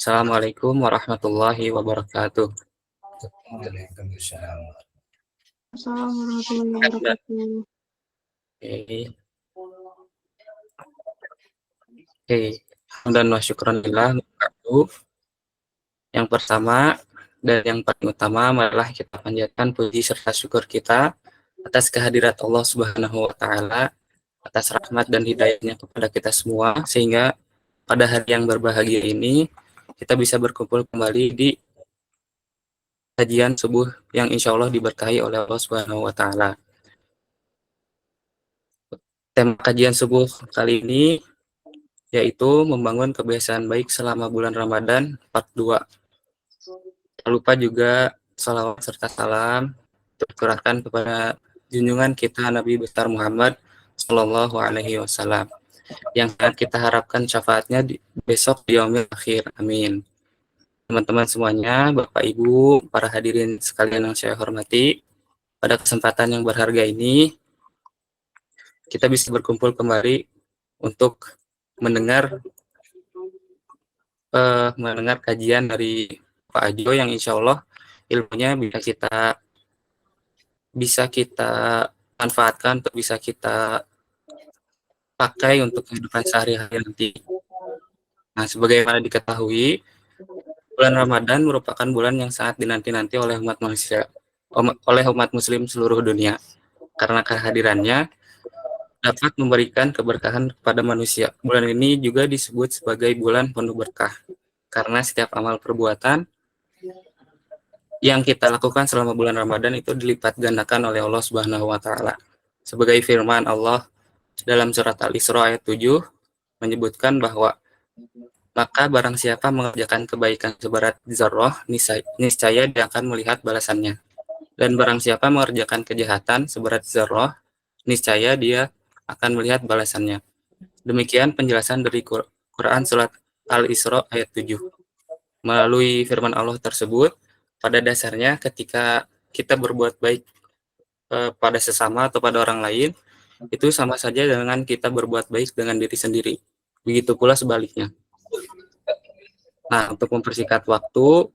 Assalamualaikum warahmatullahi wabarakatuh. Waalaikumsalam. Assalamualaikum warahmatullahi wabarakatuh. Oke. Dan wa syukranillah. Yang pertama dan yang paling utama adalah kita panjatkan puji serta syukur kita atas kehadirat Allah Subhanahu wa taala, atas rahmat dan hidayahnya kepada kita semua, sehingga pada hari yang berbahagia ini kita bisa berkumpul kembali di kajian subuh yang insya Allah diberkahi oleh Allah Subhanahu wa taala. Tema kajian subuh kali ini yaitu membangun kebiasaan baik selama bulan Ramadan part 2. Tak lupa juga salawat serta salam tercurahkan kepada junjungan kita Nabi besar Muhammad Shallallahu Alaihi Wasallam yang kita harapkan syafaatnya besok di yaumil akhir. Amin. Teman-teman semuanya, Bapak Ibu, para hadirin sekalian yang saya hormati, pada kesempatan yang berharga ini kita bisa berkumpul kembali untuk mendengar kajian dari Pak Ajo yang insya Allah ilmunya bisa kita manfaatkan, untuk bisa kita pakai untuk kehidupan sehari-hari nanti. Nah, sebagaimana diketahui, bulan Ramadan merupakan bulan yang sangat dinanti-nanti oleh umat manusia, oleh umat Muslim seluruh dunia, karena kehadirannya dapat memberikan keberkahan kepada manusia. Bulan ini juga disebut sebagai bulan penuh berkah, karena setiap amal perbuatan yang kita lakukan selama bulan Ramadan itu dilipat gandakan oleh Allah Subhanahu wa taala. Sebagai firman Allah dalam surat Al-Isra ayat 7 menyebutkan bahwa maka barang siapa mengerjakan kebaikan seberat zarrah, niscaya dia akan melihat balasannya. Dan barang siapa mengerjakan kejahatan seberat zarrah, niscaya dia akan melihat balasannya. Demikian penjelasan dari Quran surat Al-Isra ayat 7. Melalui firman Allah tersebut, pada dasarnya ketika kita berbuat baik pada sesama atau pada orang lain, itu sama saja dengan kita berbuat baik dengan diri sendiri. Begitu pula sebaliknya. Nah, untuk mempersingkat waktu,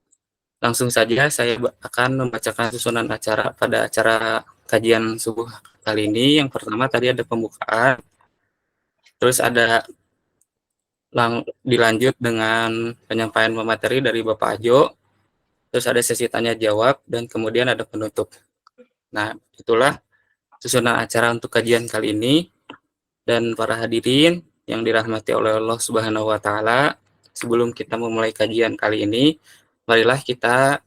langsung saja saya akan membacakan susunan acara pada acara kajian subuh kali ini. Yang pertama tadi ada pembukaan, terus ada dilanjut dengan penyampaian materi dari Bapak Ajo, terus ada sesi tanya jawab, dan kemudian ada penutup. Nah, itulah susunan acara untuk kajian kali ini. Dan para hadirin yang dirahmati oleh Allah Subhanahu wa taala, sebelum kita memulai kajian kali ini, marilah kita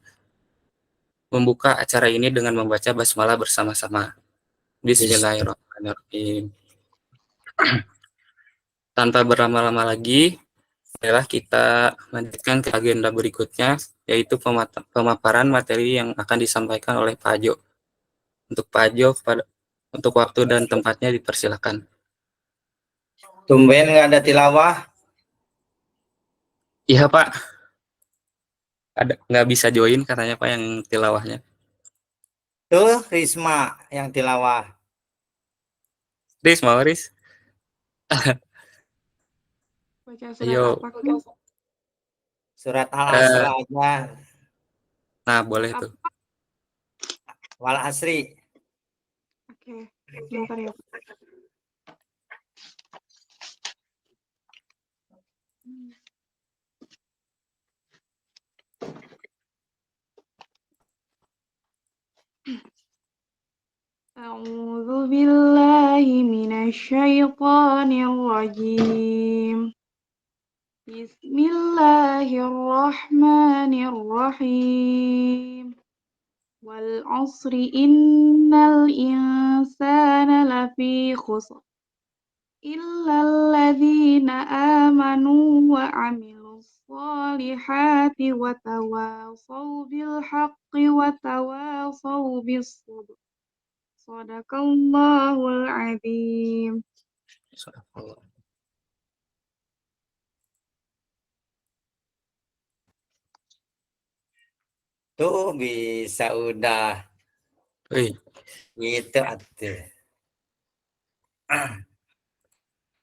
membuka acara ini dengan membaca basmalah bersama-sama. Bismillahirrahmanirrahim. Tanpa berlama-lama lagi, marilah kita lanjutkan ke agenda berikutnya, yaitu pemaparan materi yang akan disampaikan oleh Pak Ajo. Untuk Pak Ajo, untuk waktu dan tempatnya dipersilakan. Tumben nggak ada tilawah? Iya Pak, ada nggak bisa join katanya Pak yang tilawahnya. Tuh Risma yang tilawah. Riz, mau Riz? Baca surat apa kan? Surat Al-Asr aja. Nah, boleh tuh. Wal Asri. Oke, sebentar ya. A'udzu billahi minasyaitonir rajim. Bismillahirrahmanirrahim. Wal 'asri innal insana lafi khusr. Illal ladzina amanu wa 'amilus sholihati wa tawasaw bil haqqi wa tawasaw bis sabr. Shadaqallahul adzim. Tuh bisa udah. Gitu atuh.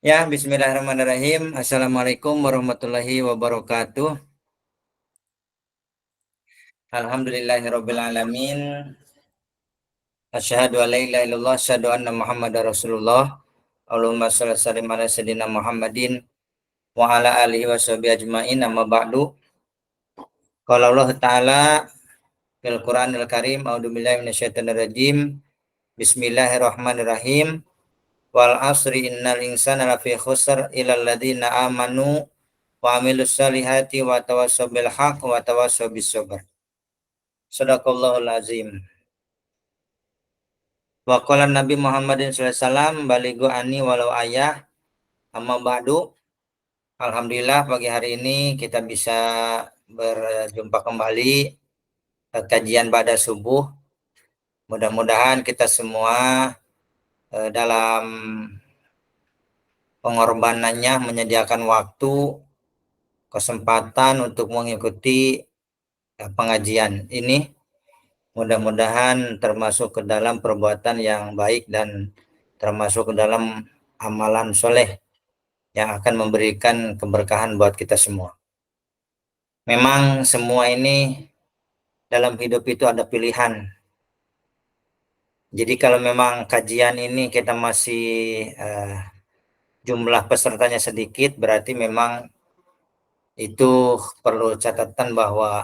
Ya, bismillahirrahmanirrahim. Assalamualaikum warahmatullahi wabarakatuh. Alhamdulillahirabbil alamin. Asyhadu an la ilaha illallah, asyhadu anna Muhammadar Rasulullah. Allahumma shalli wa sallim ala sayyidina Muhammadin wa ala alihi washabihi ajmain, amma ba'du. Qala Allah Ta'ala fil Qur'anil Karim, a'udzubillahi minasyaitonir rajim. Bismillahirrahmanirrahim. Wal asri innal insana lafi khusr illal ladzina amanu wa amilus solihati wa tawassaw bil haqq wa tawassaw bis sabr. Shadaqallahul azim. Wa qala Nabi Muhammadin sallallahu alaihi wasallam, balighu anni walau ayah, amma ba'du. Alhamdulillah pagi hari ini kita bisa berjumpa kembali kajian pada subuh. Mudah-mudahan kita semua dalam pengorbanannya menyediakan waktu, kesempatan untuk mengikuti pengajian ini. Mudah-mudahan termasuk ke dalam perbuatan yang baik dan termasuk ke dalam amalan soleh yang akan memberikan keberkahan buat kita semua. Memang semua ini dalam hidup itu ada pilihan. Jadi kalau memang kajian ini kita masih jumlah pesertanya sedikit, berarti memang itu perlu catatan bahwa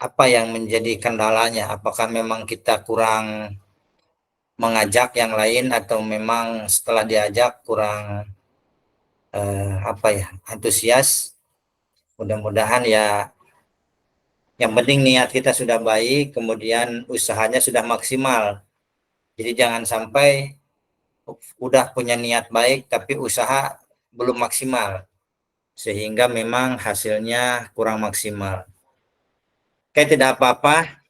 apa yang menjadi kendalanya, apakah memang kita kurang mengajak yang lain atau memang setelah diajak kurang antusias. Mudah-mudahan ya, yang penting niat kita sudah baik, kemudian usahanya sudah maksimal. Jadi jangan sampai udah punya niat baik tapi usaha belum maksimal sehingga memang hasilnya kurang maksimal. Oke, tidak apa-apa,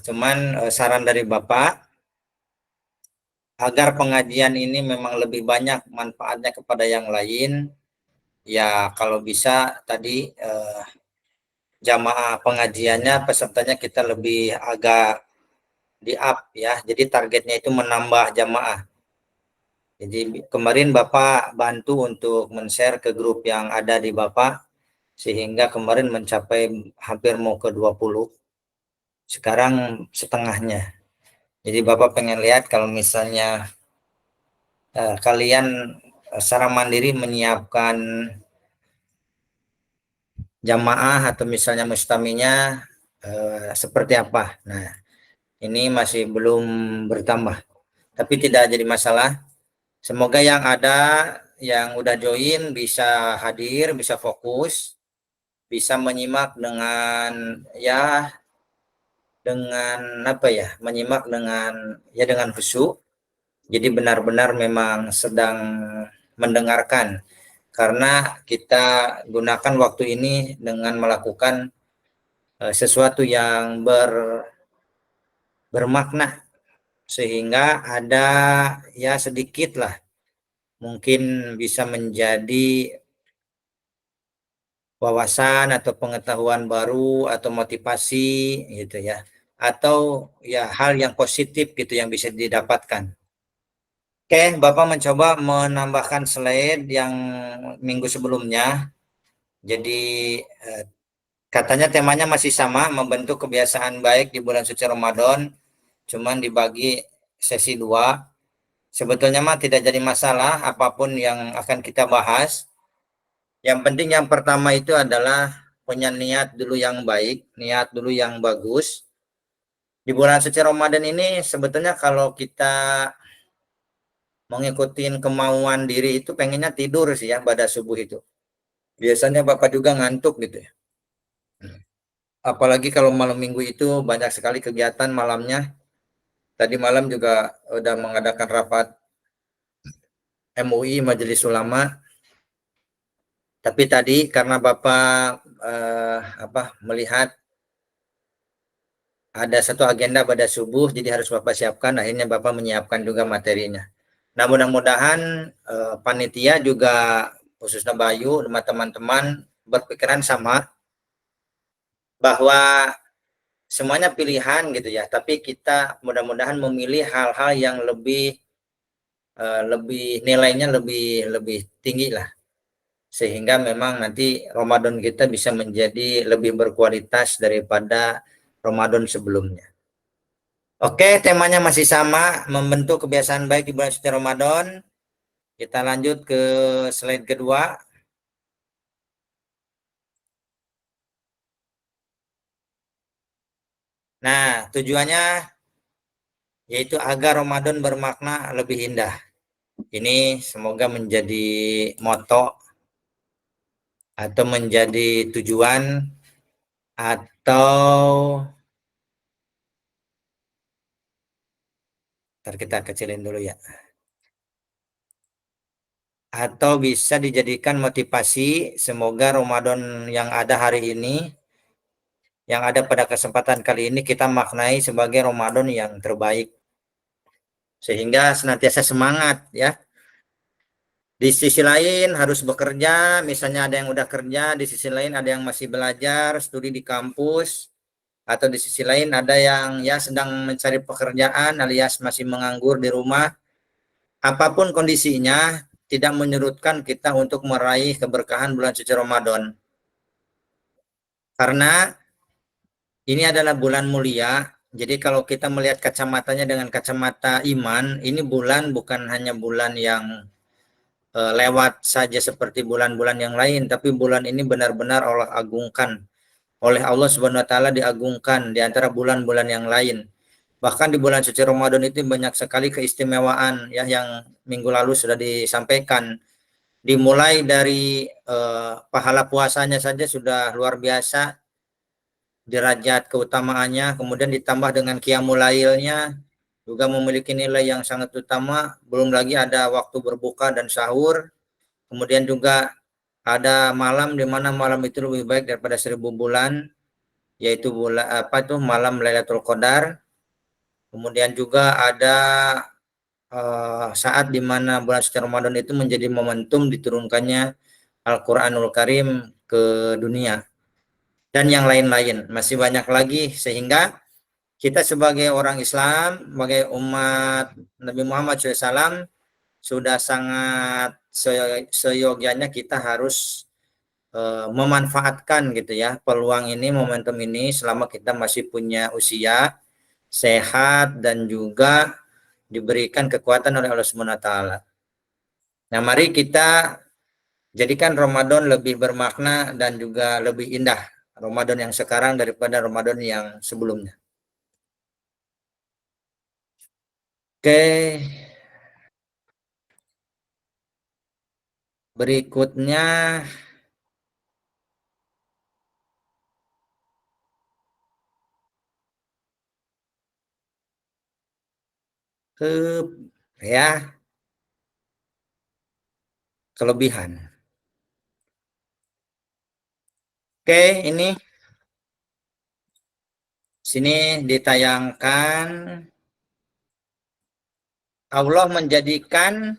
cuman saran dari Bapak agar pengajian ini memang lebih banyak manfaatnya kepada yang lain, ya kalau bisa tadi jamaah pengajiannya, pesertanya kita lebih agak di up ya, jadi targetnya itu menambah jamaah. Jadi kemarin Bapak bantu untuk men-share ke grup yang ada di Bapak, sehingga kemarin mencapai hampir mau ke 20, sekarang setengahnya. Jadi Bapak pengen lihat kalau misalnya kalian secara mandiri menyiapkan jamaah atau misalnya mustaminya seperti apa. Nah, ini masih belum bertambah, tapi tidak jadi masalah. Semoga yang ada, yang udah join bisa hadir, bisa fokus, bisa menyimak dengan menyimak dengan khusyuk. Jadi benar-benar memang sedang mendengarkan, karena kita gunakan waktu ini dengan melakukan sesuatu yang bermakna, sehingga ada ya sedikit lah mungkin bisa menjadi wawasan atau pengetahuan baru atau motivasi gitu ya, atau ya hal yang positif gitu yang bisa didapatkan. Oke, Bapak mencoba menambahkan slide yang minggu sebelumnya. Jadi katanya temanya masih sama, membentuk kebiasaan baik di bulan suci Ramadan, cuman dibagi sesi 2. Sebetulnya mah tidak jadi masalah apapun yang akan kita bahas. Yang penting yang pertama itu adalah punya niat dulu yang baik, niat dulu yang bagus. Di bulan suci Ramadan ini sebetulnya kalau kita mau ngikutin kemauan diri itu pengennya tidur sih ya pada subuh itu. Biasanya Bapak juga ngantuk gitu ya. Apalagi kalau malam minggu itu banyak sekali kegiatan malamnya. Tadi malam juga udah mengadakan rapat MUI Majelis Ulama. Tapi tadi karena Bapak melihat ada satu agenda pada subuh, jadi harus Bapak siapkan. Akhirnya Bapak menyiapkan juga materinya. Nah, mudah-mudahan panitia juga khususnya Bayu dan teman-teman berpikiran sama bahwa semuanya pilihan gitu ya, tapi kita mudah-mudahan memilih hal-hal yang lebih nilainya lebih tinggi lah, sehingga memang nanti Ramadan kita bisa menjadi lebih berkualitas daripada Ramadan sebelumnya. Oke, temanya masih sama, membentuk kebiasaan baik di bulan suci Ramadan. Kita lanjut ke slide kedua. Nah, tujuannya yaitu agar Ramadan bermakna lebih indah. Ini semoga menjadi moto atau menjadi tujuan atau ntar kita kecilin dulu ya. Atau bisa dijadikan motivasi, semoga Ramadan yang ada hari ini, yang ada pada kesempatan kali ini kita maknai sebagai Ramadan yang terbaik. Sehingga senantiasa semangat ya. Di sisi lain harus bekerja, misalnya ada yang udah kerja, di sisi lain ada yang masih belajar, studi di kampus, atau di sisi lain ada yang ya sedang mencari pekerjaan alias masih menganggur di rumah. Apapun kondisinya, tidak menyurutkan kita untuk meraih keberkahan bulan suci Ramadan. Karena ini adalah bulan mulia, jadi kalau kita melihat kacamatanya dengan kacamata iman, ini bulan bukan hanya bulan yang lewat saja seperti bulan-bulan yang lain, tapi bulan ini benar-benar Allah agungkan. Oleh Allah Subhanahu wa taala diagungkan di antara bulan-bulan yang lain. Bahkan di bulan suci Ramadan itu banyak sekali keistimewaan ya yang minggu lalu sudah disampaikan. Dimulai dari pahala puasanya saja sudah luar biasa, derajat keutamaannya, kemudian ditambah dengan qiyamul lailnya juga memiliki nilai yang sangat utama, belum lagi ada waktu berbuka dan sahur, kemudian juga ada malam di mana malam itu lebih baik daripada 1000 bulan, yaitu bulan malam Lailatul Qadar. Kemudian juga ada saat di mana bulan suci Ramadan itu menjadi momentum diturunkannya Al-Qur'anul Karim ke dunia. Dan yang lain-lain, masih banyak lagi, sehingga kita sebagai orang Islam, sebagai umat Nabi Muhammad SAW, sudah sangat seyogyanya kita harus memanfaatkan gitu ya peluang ini, momentum ini selama kita masih punya usia, sehat, dan juga diberikan kekuatan oleh Allah Subhanahu wa taala. Nah, mari kita jadikan Ramadan lebih bermakna dan juga lebih indah, Ramadan yang sekarang daripada Ramadan yang sebelumnya. Oke. Berikutnya ya kelebihan. Oke, ini sini ditayangkan Allah menjadikan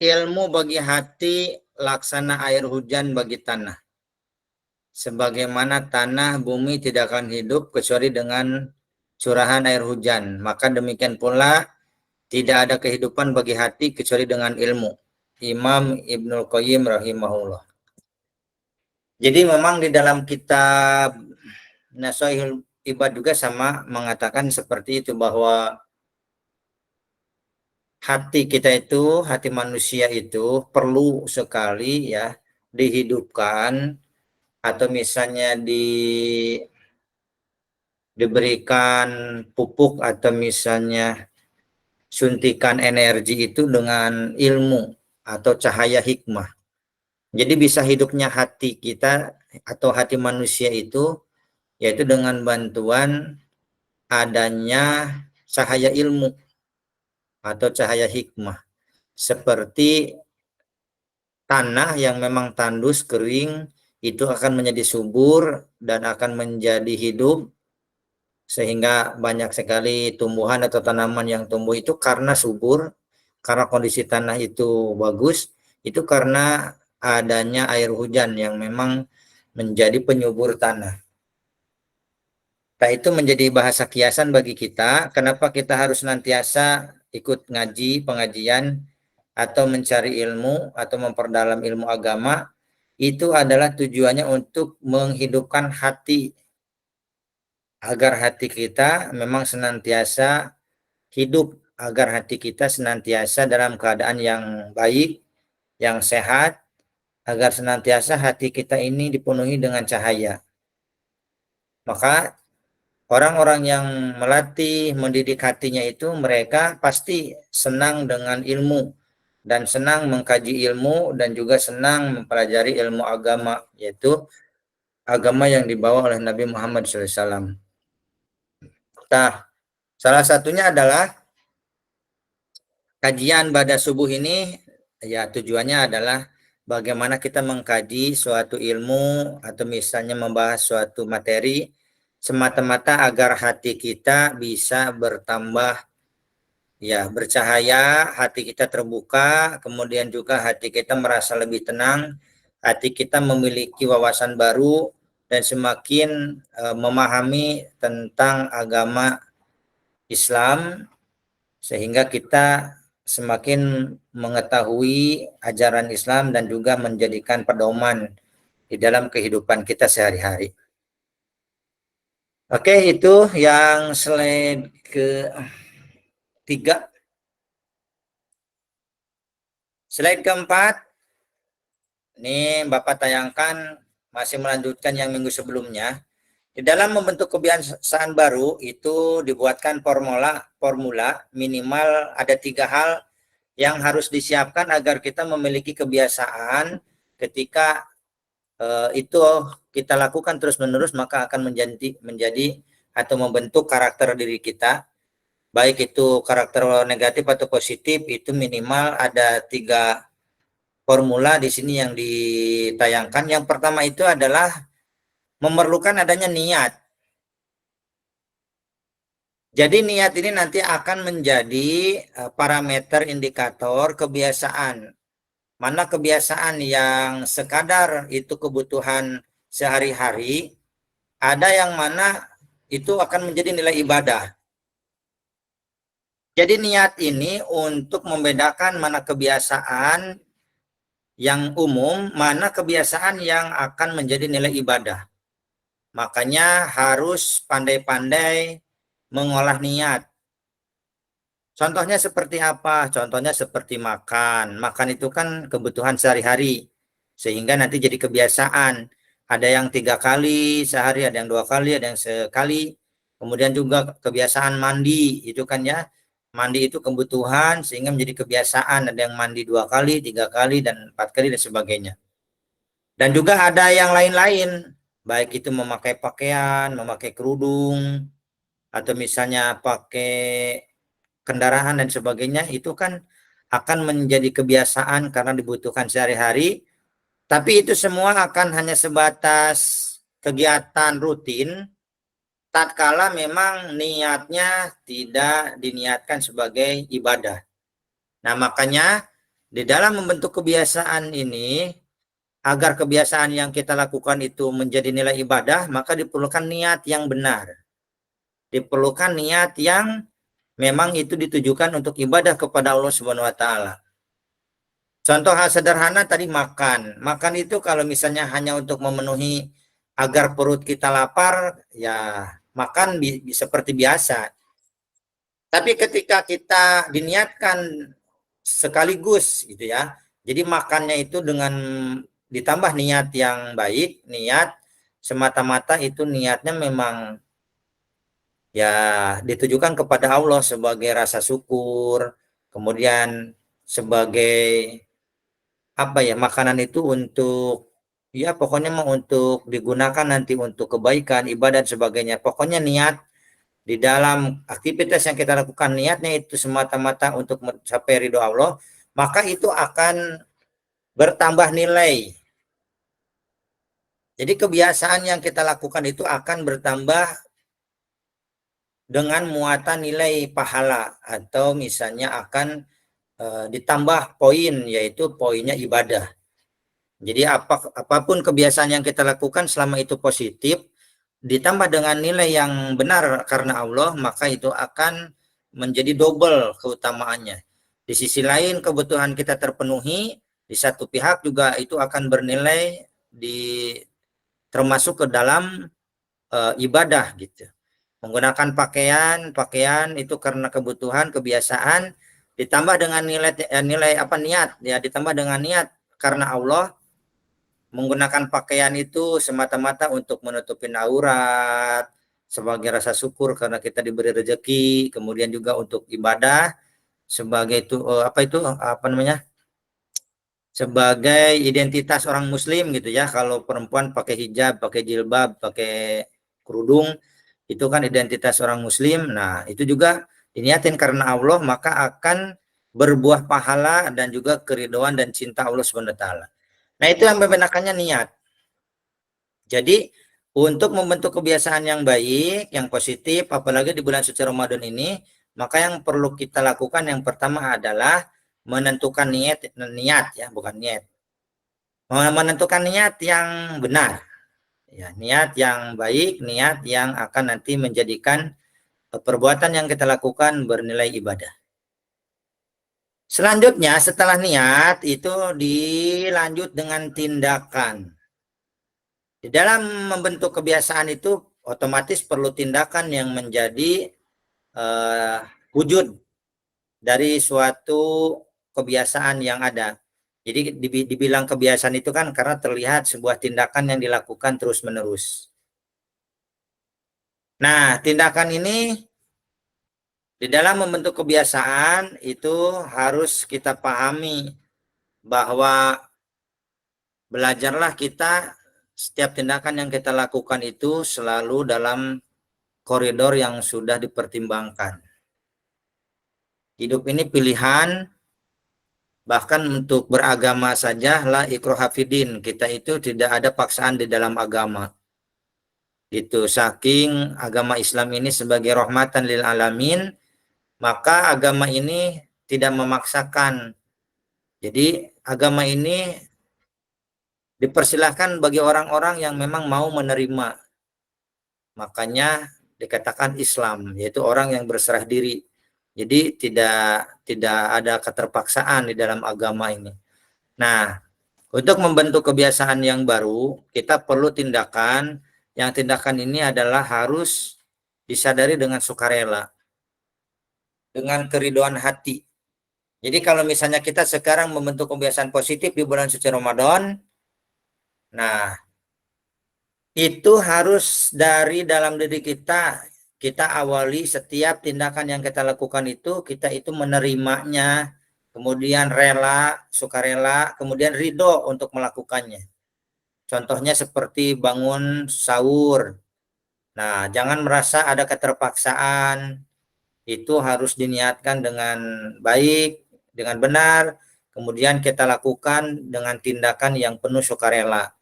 ilmu bagi hati laksana air hujan bagi tanah. Sebagaimana tanah bumi tidak akan hidup kecuali dengan curahan air hujan. Maka demikian pula tidak ada kehidupan bagi hati kecuali dengan ilmu. Imam Ibnul Qayyim rahimahullah. Jadi memang di dalam kitab Nasaihul Ibad juga sama mengatakan seperti itu, bahwa hati kita itu, hati manusia itu perlu sekali ya dihidupkan, atau misalnya diberikan pupuk atau misalnya suntikan energi itu dengan ilmu atau cahaya hikmah. Jadi bisa hidupnya hati kita atau hati manusia itu yaitu dengan bantuan adanya cahaya ilmu atau cahaya hikmah. Seperti tanah yang memang tandus, kering, itu akan menjadi subur dan akan menjadi hidup, sehingga banyak sekali tumbuhan atau tanaman yang tumbuh itu karena subur, karena kondisi tanah itu bagus, itu karena adanya air hujan yang memang menjadi penyubur tanah. Nah, itu menjadi bahasa kiasan bagi kita, kenapa kita harus senantiasa ikut ngaji, pengajian, atau mencari ilmu atau memperdalam ilmu agama, itu adalah tujuannya untuk menghidupkan hati, agar hati kita memang senantiasa hidup, agar hati kita senantiasa dalam keadaan yang baik, yang sehat, agar senantiasa hati kita ini dipenuhi dengan cahaya. Maka orang-orang yang melatih, mendidik hatinya itu mereka pasti senang dengan ilmu dan senang mengkaji ilmu dan juga senang mempelajari ilmu agama, yaitu agama yang dibawa oleh Nabi Muhammad SAW. Nah, salah satunya adalah kajian pada subuh ini, ya tujuannya adalah bagaimana kita mengkaji suatu ilmu atau misalnya membahas suatu materi semata-mata agar hati kita bisa bertambah, ya bercahaya, hati kita terbuka, kemudian juga hati kita merasa lebih tenang, hati kita memiliki wawasan baru dan semakin memahami tentang agama Islam, sehingga kita semakin mengetahui ajaran Islam dan juga menjadikan pedoman di dalam kehidupan kita sehari-hari. Oke, itu yang slide ke-3. Slide ke-4, ini Bapak tayangkan, masih melanjutkan yang minggu sebelumnya. Di dalam membentuk kebiasaan baru itu dibuatkan formula minimal ada 3 hal yang harus disiapkan agar kita memiliki kebiasaan. Ketika itu kita lakukan terus-menerus, maka akan menjadi atau membentuk karakter diri kita. Baik itu karakter negatif atau positif, itu minimal ada 3 formula di sini yang ditayangkan. Yang pertama itu adalah memerlukan adanya niat. Jadi niat ini nanti akan menjadi parameter indikator kebiasaan. Mana kebiasaan yang sekadar itu kebutuhan sehari-hari, ada yang mana itu akan menjadi nilai ibadah. Jadi niat ini untuk membedakan mana kebiasaan yang umum, mana kebiasaan yang akan menjadi nilai ibadah. Makanya harus pandai-pandai mengolah niat. Contohnya seperti apa? Contohnya seperti makan. Makan itu kan kebutuhan sehari-hari, sehingga nanti jadi kebiasaan. Ada yang 3 kali sehari, ada yang 2 kali, ada yang sekali. Kemudian juga kebiasaan mandi, itu kan ya. Mandi itu kebutuhan sehingga menjadi kebiasaan. Ada yang mandi 2 kali, 3 kali, dan 4 kali, dan sebagainya. Dan juga ada yang lain-lain, baik itu memakai pakaian, memakai kerudung, atau misalnya pakai kendaraan dan sebagainya, itu kan akan menjadi kebiasaan karena dibutuhkan sehari-hari. Tapi itu semua akan hanya sebatas kegiatan rutin tatkala memang niatnya tidak diniatkan sebagai ibadah. Nah, makanya di dalam membentuk kebiasaan ini, agar kebiasaan yang kita lakukan itu menjadi nilai ibadah, maka diperlukan niat yang benar. Diperlukan niat yang memang itu ditujukan untuk ibadah kepada Allah Subhanahu wa taala. Contoh hal sederhana tadi makan. Makan itu kalau misalnya hanya untuk memenuhi agar perut kita lapar, ya makan seperti biasa. Tapi ketika kita diniatkan sekaligus gitu ya. Jadi makannya itu dengan ditambah niat yang baik, niat semata-mata itu niatnya memang ya ditujukan kepada Allah sebagai rasa syukur, kemudian sebagai apa ya, makanan itu untuk ya pokoknya mau untuk digunakan nanti untuk kebaikan, ibadah dan sebagainya. Pokoknya niat di dalam aktivitas yang kita lakukan, niatnya itu semata-mata untuk mencapai ridho Allah, maka itu akan bertambah nilai. Jadi kebiasaan yang kita lakukan itu akan bertambah dengan muatan nilai pahala, atau misalnya akan ditambah poin, yaitu poinnya ibadah. Jadi apapun kebiasaan yang kita lakukan selama itu positif, ditambah dengan nilai yang benar karena Allah, maka itu akan menjadi double keutamaannya. Di sisi lain kebutuhan kita terpenuhi, di satu pihak juga itu akan bernilai termasuk ke dalam ibadah gitu. Menggunakan pakaian itu karena kebutuhan, kebiasaan, ditambah dengan niat ya, ditambah dengan niat karena Allah. Menggunakan pakaian itu semata-mata untuk menutupi aurat, sebagai rasa syukur karena kita diberi rezeki, kemudian juga untuk ibadah sebagai itu apa namanya, sebagai identitas orang muslim gitu ya. Kalau perempuan pakai hijab, pakai jilbab, pakai kerudung, itu kan identitas orang muslim. Nah, itu juga diniatin karena Allah, maka akan berbuah pahala dan juga keridhaan dan cinta Allah SWT. Nah, itu yang membedakannya niat. Jadi, untuk membentuk kebiasaan yang baik, yang positif, apalagi di bulan suci Ramadan ini, maka yang perlu kita lakukan yang pertama adalah menentukan niat ya, bukan niat. Menentukan niat yang benar. Ya, niat yang baik, niat yang akan nanti menjadikan perbuatan yang kita lakukan bernilai ibadah. Selanjutnya, setelah niat itu dilanjut dengan tindakan. Di dalam membentuk kebiasaan itu otomatis perlu tindakan yang menjadi wujud dari suatu kebiasaan yang ada. Jadi dibilang kebiasaan itu kan karena terlihat sebuah tindakan yang dilakukan terus-menerus. Nah, tindakan ini di dalam membentuk kebiasaan itu harus kita pahami bahwa belajarlah kita, setiap tindakan yang kita lakukan itu selalu dalam koridor yang sudah dipertimbangkan. Hidup ini pilihan, bahkan untuk beragama saja la ikraha fiddin, kita itu tidak ada paksaan di dalam agama. Itu saking agama Islam ini sebagai rahmatan lil alamin, maka agama ini tidak memaksakan. Jadi agama ini dipersilahkan bagi orang-orang yang memang mau menerima. Makanya dikatakan Islam, yaitu orang yang berserah diri. Jadi tidak ada keterpaksaan di dalam agama ini. Nah, untuk membentuk kebiasaan yang baru, kita perlu tindakan. Yang tindakan ini adalah harus disadari dengan sukarela, dengan keridhaan hati. Jadi kalau misalnya kita sekarang membentuk kebiasaan positif di bulan suci Ramadan, nah itu harus dari dalam diri kita. Kita awali setiap tindakan yang kita lakukan kita itu menerimanya, kemudian rela, sukarela, kemudian ridho untuk melakukannya. Contohnya seperti bangun sahur. Nah, jangan merasa ada keterpaksaan. Itu harus diniatkan dengan baik, dengan benar. Kemudian kita lakukan dengan tindakan yang penuh sukarela.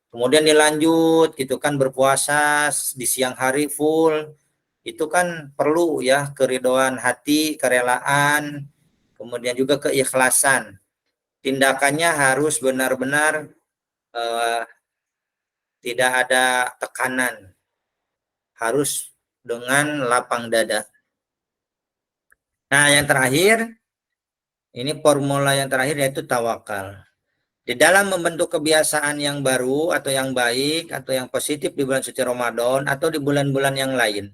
Kemudian dilanjut gitu kan, berpuasa di siang hari full. Itu kan perlu ya keridhaan hati, kerelaan, kemudian juga keikhlasan. Tindakannya harus benar-benar tidak ada tekanan. Harus dengan lapang dada. Nah, yang terakhir, ini formula yang terakhir yaitu tawakal. Di dalam membentuk kebiasaan yang baru atau yang baik atau yang positif di bulan suci Ramadan atau di bulan-bulan yang lain.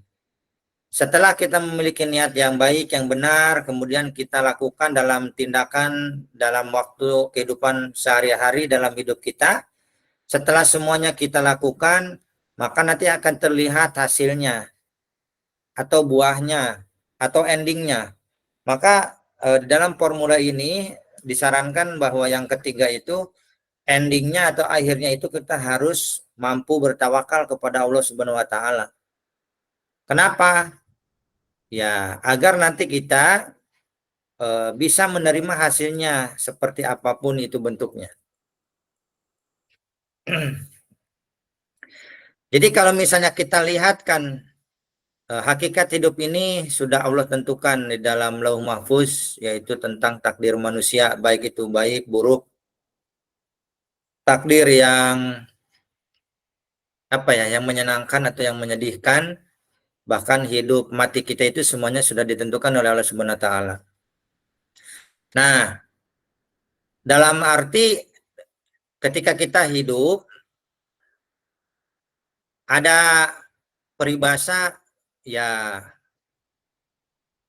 Setelah kita memiliki niat yang baik, yang benar, kemudian kita lakukan dalam tindakan dalam waktu kehidupan sehari-hari dalam hidup kita. Setelah semuanya kita lakukan, maka nanti akan terlihat hasilnya atau buahnya atau endingnya. Maka dalam formula ini disarankan bahwa yang ketiga itu endingnya atau akhirnya itu kita harus mampu bertawakal kepada Allah Subhanahu wa taala. Kenapa? Ya, agar nanti kita bisa menerima hasilnya seperti apapun itu bentuknya. Jadi kalau misalnya kita lihat kan hakikat hidup ini sudah Allah tentukan di dalam Lauh Mahfuz, yaitu tentang takdir manusia, baik itu baik, buruk, takdir yang yang menyenangkan atau yang menyedihkan, bahkan hidup mati kita itu semuanya sudah ditentukan oleh Allah Subhanahu wa taala. Nah, dalam arti ketika kita hidup, ada peribahasa ya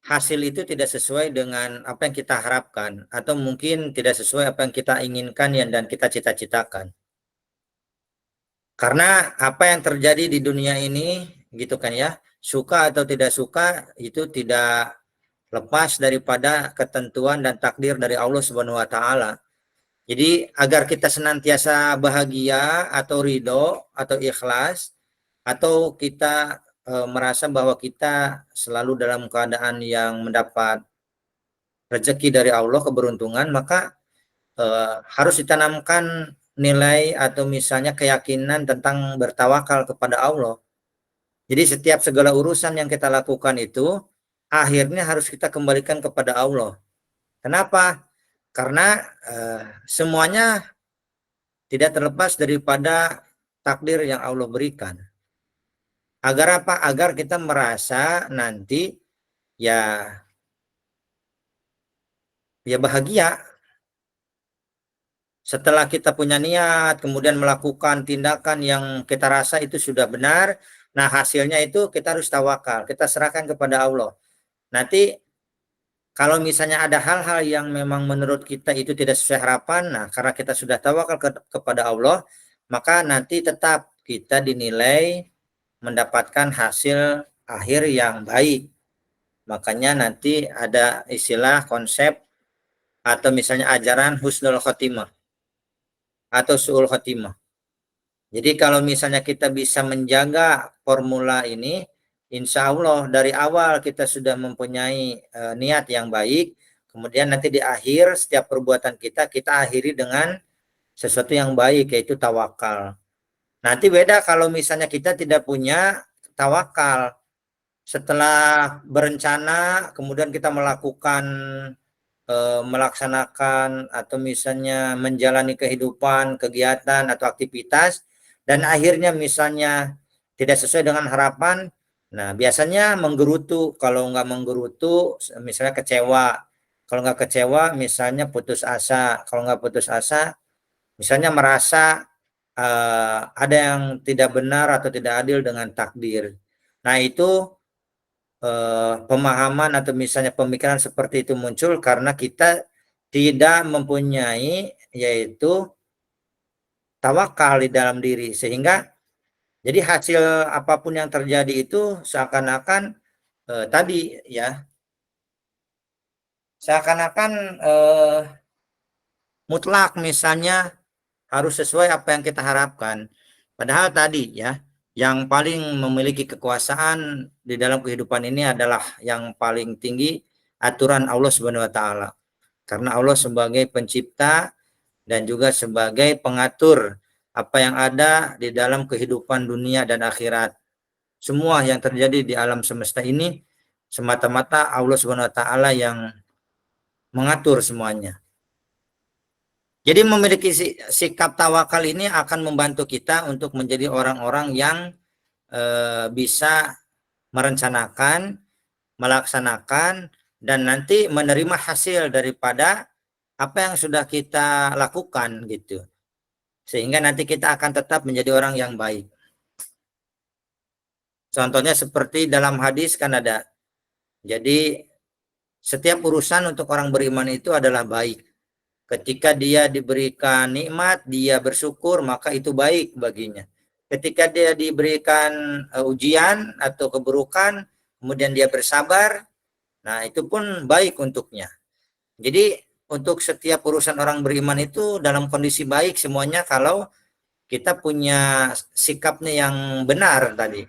hasil itu tidak sesuai dengan apa yang kita harapkan, atau mungkin tidak sesuai apa yang kita inginkan dan kita cita-citakan. Karena apa yang terjadi di dunia ini gitu kan ya, suka atau tidak suka itu tidak lepas daripada ketentuan dan takdir dari Allah Subhanahu wa taala. Jadi agar kita senantiasa bahagia atau ridho atau ikhlas, atau kita merasa bahwa kita selalu dalam keadaan yang mendapat rezeki dari Allah, keberuntungan, maka harus ditanamkan nilai atau misalnya keyakinan tentang bertawakal kepada Allah. Jadi setiap segala urusan yang kita lakukan itu akhirnya harus kita kembalikan kepada Allah. Kenapa? Karena semuanya tidak terlepas daripada takdir yang Allah berikan. Agar apa? Agar kita merasa nanti ya bahagia. Setelah kita punya niat, kemudian melakukan tindakan yang kita rasa itu sudah benar, nah hasilnya itu kita harus tawakal, kita serahkan kepada Allah. Nanti kalau misalnya ada hal-hal yang memang menurut kita itu tidak sesuai harapan, nah karena kita sudah tawakal kepada Allah, maka nanti tetap kita dinilai mendapatkan hasil akhir yang baik. Makanya nanti ada istilah konsep atau misalnya ajaran husnul khotimah atau su'ul khotimah. Jadi kalau misalnya kita bisa menjaga formula ini, insya Allah dari awal kita sudah mempunyai niat yang baik, kemudian nanti di akhir setiap perbuatan kita akhiri dengan sesuatu yang baik, yaitu tawakal. Nanti beda kalau misalnya kita tidak punya tawakal. Setelah berencana, kemudian kita melaksanakan atau misalnya menjalani kehidupan, kegiatan atau aktivitas, dan akhirnya misalnya tidak sesuai dengan harapan, nah biasanya menggerutu. Kalau nggak menggerutu, misalnya kecewa. Kalau nggak kecewa, misalnya putus asa. Kalau nggak putus asa, misalnya merasa ada yang tidak benar atau tidak adil dengan takdir. Nah itu pemahaman atau misalnya pemikiran seperti itu muncul karena kita tidak mempunyai yaitu tawakal di dalam diri, sehingga jadi hasil apapun yang terjadi itu seakan-akan tadi ya seakan-akan mutlak misalnya harus sesuai apa yang kita harapkan, padahal tadi ya yang paling memiliki kekuasaan di dalam kehidupan ini adalah yang paling tinggi aturan Allah Subhanahu wa taala. Karena Allah sebagai pencipta dan juga sebagai pengatur apa yang ada di dalam kehidupan dunia dan akhirat. Semua yang terjadi di alam semesta ini semata-mata Allah Subhanahu wa taala yang mengatur semuanya. Jadi memiliki sikap tawakal ini akan membantu kita untuk menjadi orang-orang yang bisa merencanakan, melaksanakan, dan nanti menerima hasil daripada apa yang sudah kita lakukan gitu. Sehingga nanti kita akan tetap menjadi orang yang baik. Contohnya seperti dalam hadis kan ada. Jadi setiap urusan untuk orang beriman itu adalah baik. Ketika dia diberikan nikmat, dia bersyukur, maka itu baik baginya. Ketika dia diberikan ujian atau keburukan, kemudian dia bersabar, nah itu pun baik untuknya. Jadi untuk setiap urusan orang beriman itu dalam kondisi baik semuanya kalau kita punya sikapnya yang benar tadi.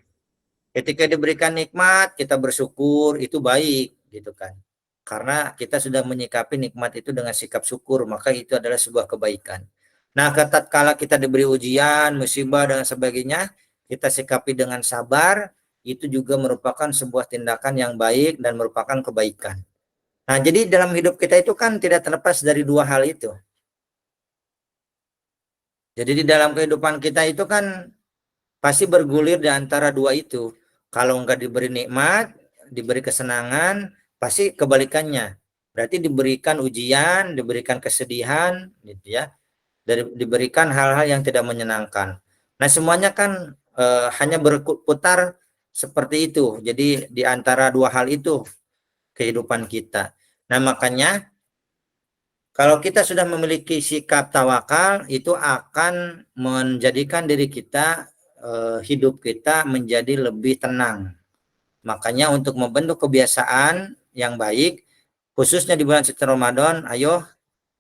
Ketika diberikan nikmat, kita bersyukur, itu baik gitu kan. Karena kita sudah menyikapi nikmat itu dengan sikap syukur, maka itu adalah sebuah kebaikan. Nah, tatkala kita diberi ujian, musibah dan sebagainya, kita sikapi dengan sabar, itu juga merupakan sebuah tindakan yang baik dan merupakan kebaikan. Nah, jadi dalam hidup kita itu kan tidak terlepas dari dua hal itu. Jadi di dalam kehidupan kita itu kan pasti bergulir di antara dua itu. Kalau enggak diberi nikmat, diberi kesenangan, pasti kebalikannya. Berarti diberikan ujian, diberikan kesedihan, gitu ya, diberikan hal-hal yang tidak menyenangkan. Nah, semuanya kan hanya berputar seperti itu. Jadi di antara dua hal itu kehidupan kita. Nah, makanya kalau kita sudah memiliki sikap tawakal, itu akan menjadikan diri kita, hidup kita menjadi lebih tenang. Makanya untuk membentuk kebiasaan yang baik, khususnya di bulan suci Ramadan, ayo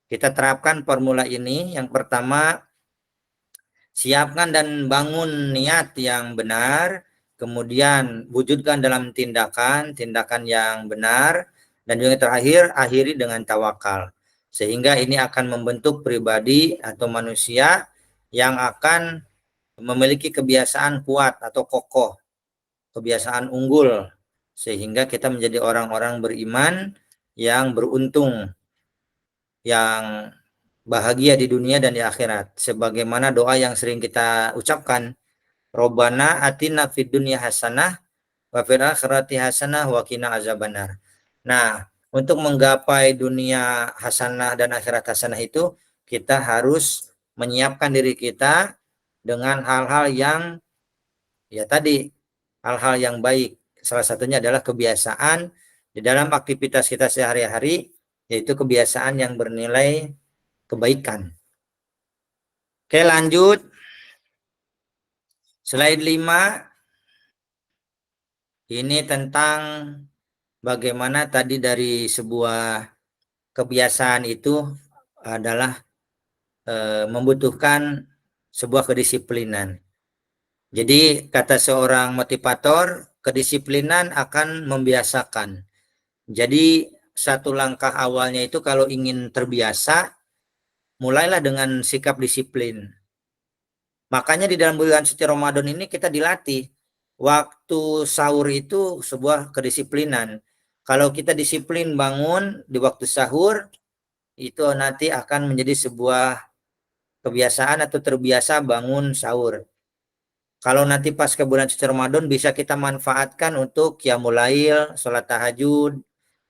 kita terapkan formula ini. Yang pertama, siapkan dan bangun niat yang benar, kemudian wujudkan dalam tindakan yang benar, dan juga terakhir, akhiri dengan tawakal. Sehingga ini akan membentuk pribadi atau manusia yang akan memiliki kebiasaan kuat atau kokoh, kebiasaan unggul, sehingga kita menjadi orang-orang beriman yang beruntung, yang bahagia di dunia dan di akhirat. Sebagaimana doa yang sering kita ucapkan, Robbana atina fid dunya hasanah wa fil akhirati hasanah wa qina azabannar. Nah, untuk menggapai dunia hasanah dan akhirat hasanah itu, kita harus menyiapkan diri kita dengan hal-hal yang, ya tadi, hal-hal yang baik. Salah satunya adalah kebiasaan di dalam aktivitas kita sehari-hari, yaitu kebiasaan yang bernilai kebaikan. Oke, lanjut. Slide 5. Ini tentang bagaimana tadi dari sebuah kebiasaan itu adalah membutuhkan sebuah kedisiplinan. Jadi kata seorang motivator, kedisiplinan akan membiasakan. Jadi satu langkah awalnya itu kalau ingin terbiasa, mulailah dengan sikap disiplin. Makanya di dalam bulan suci Ramadan ini kita dilatih. Waktu sahur itu sebuah kedisiplinan. Kalau kita disiplin bangun di waktu sahur, itu nanti akan menjadi sebuah kebiasaan atau terbiasa bangun sahur. Kalau nanti pas ke bulan suci Ramadan bisa kita manfaatkan untuk qiyamul lail, sholat tahajud.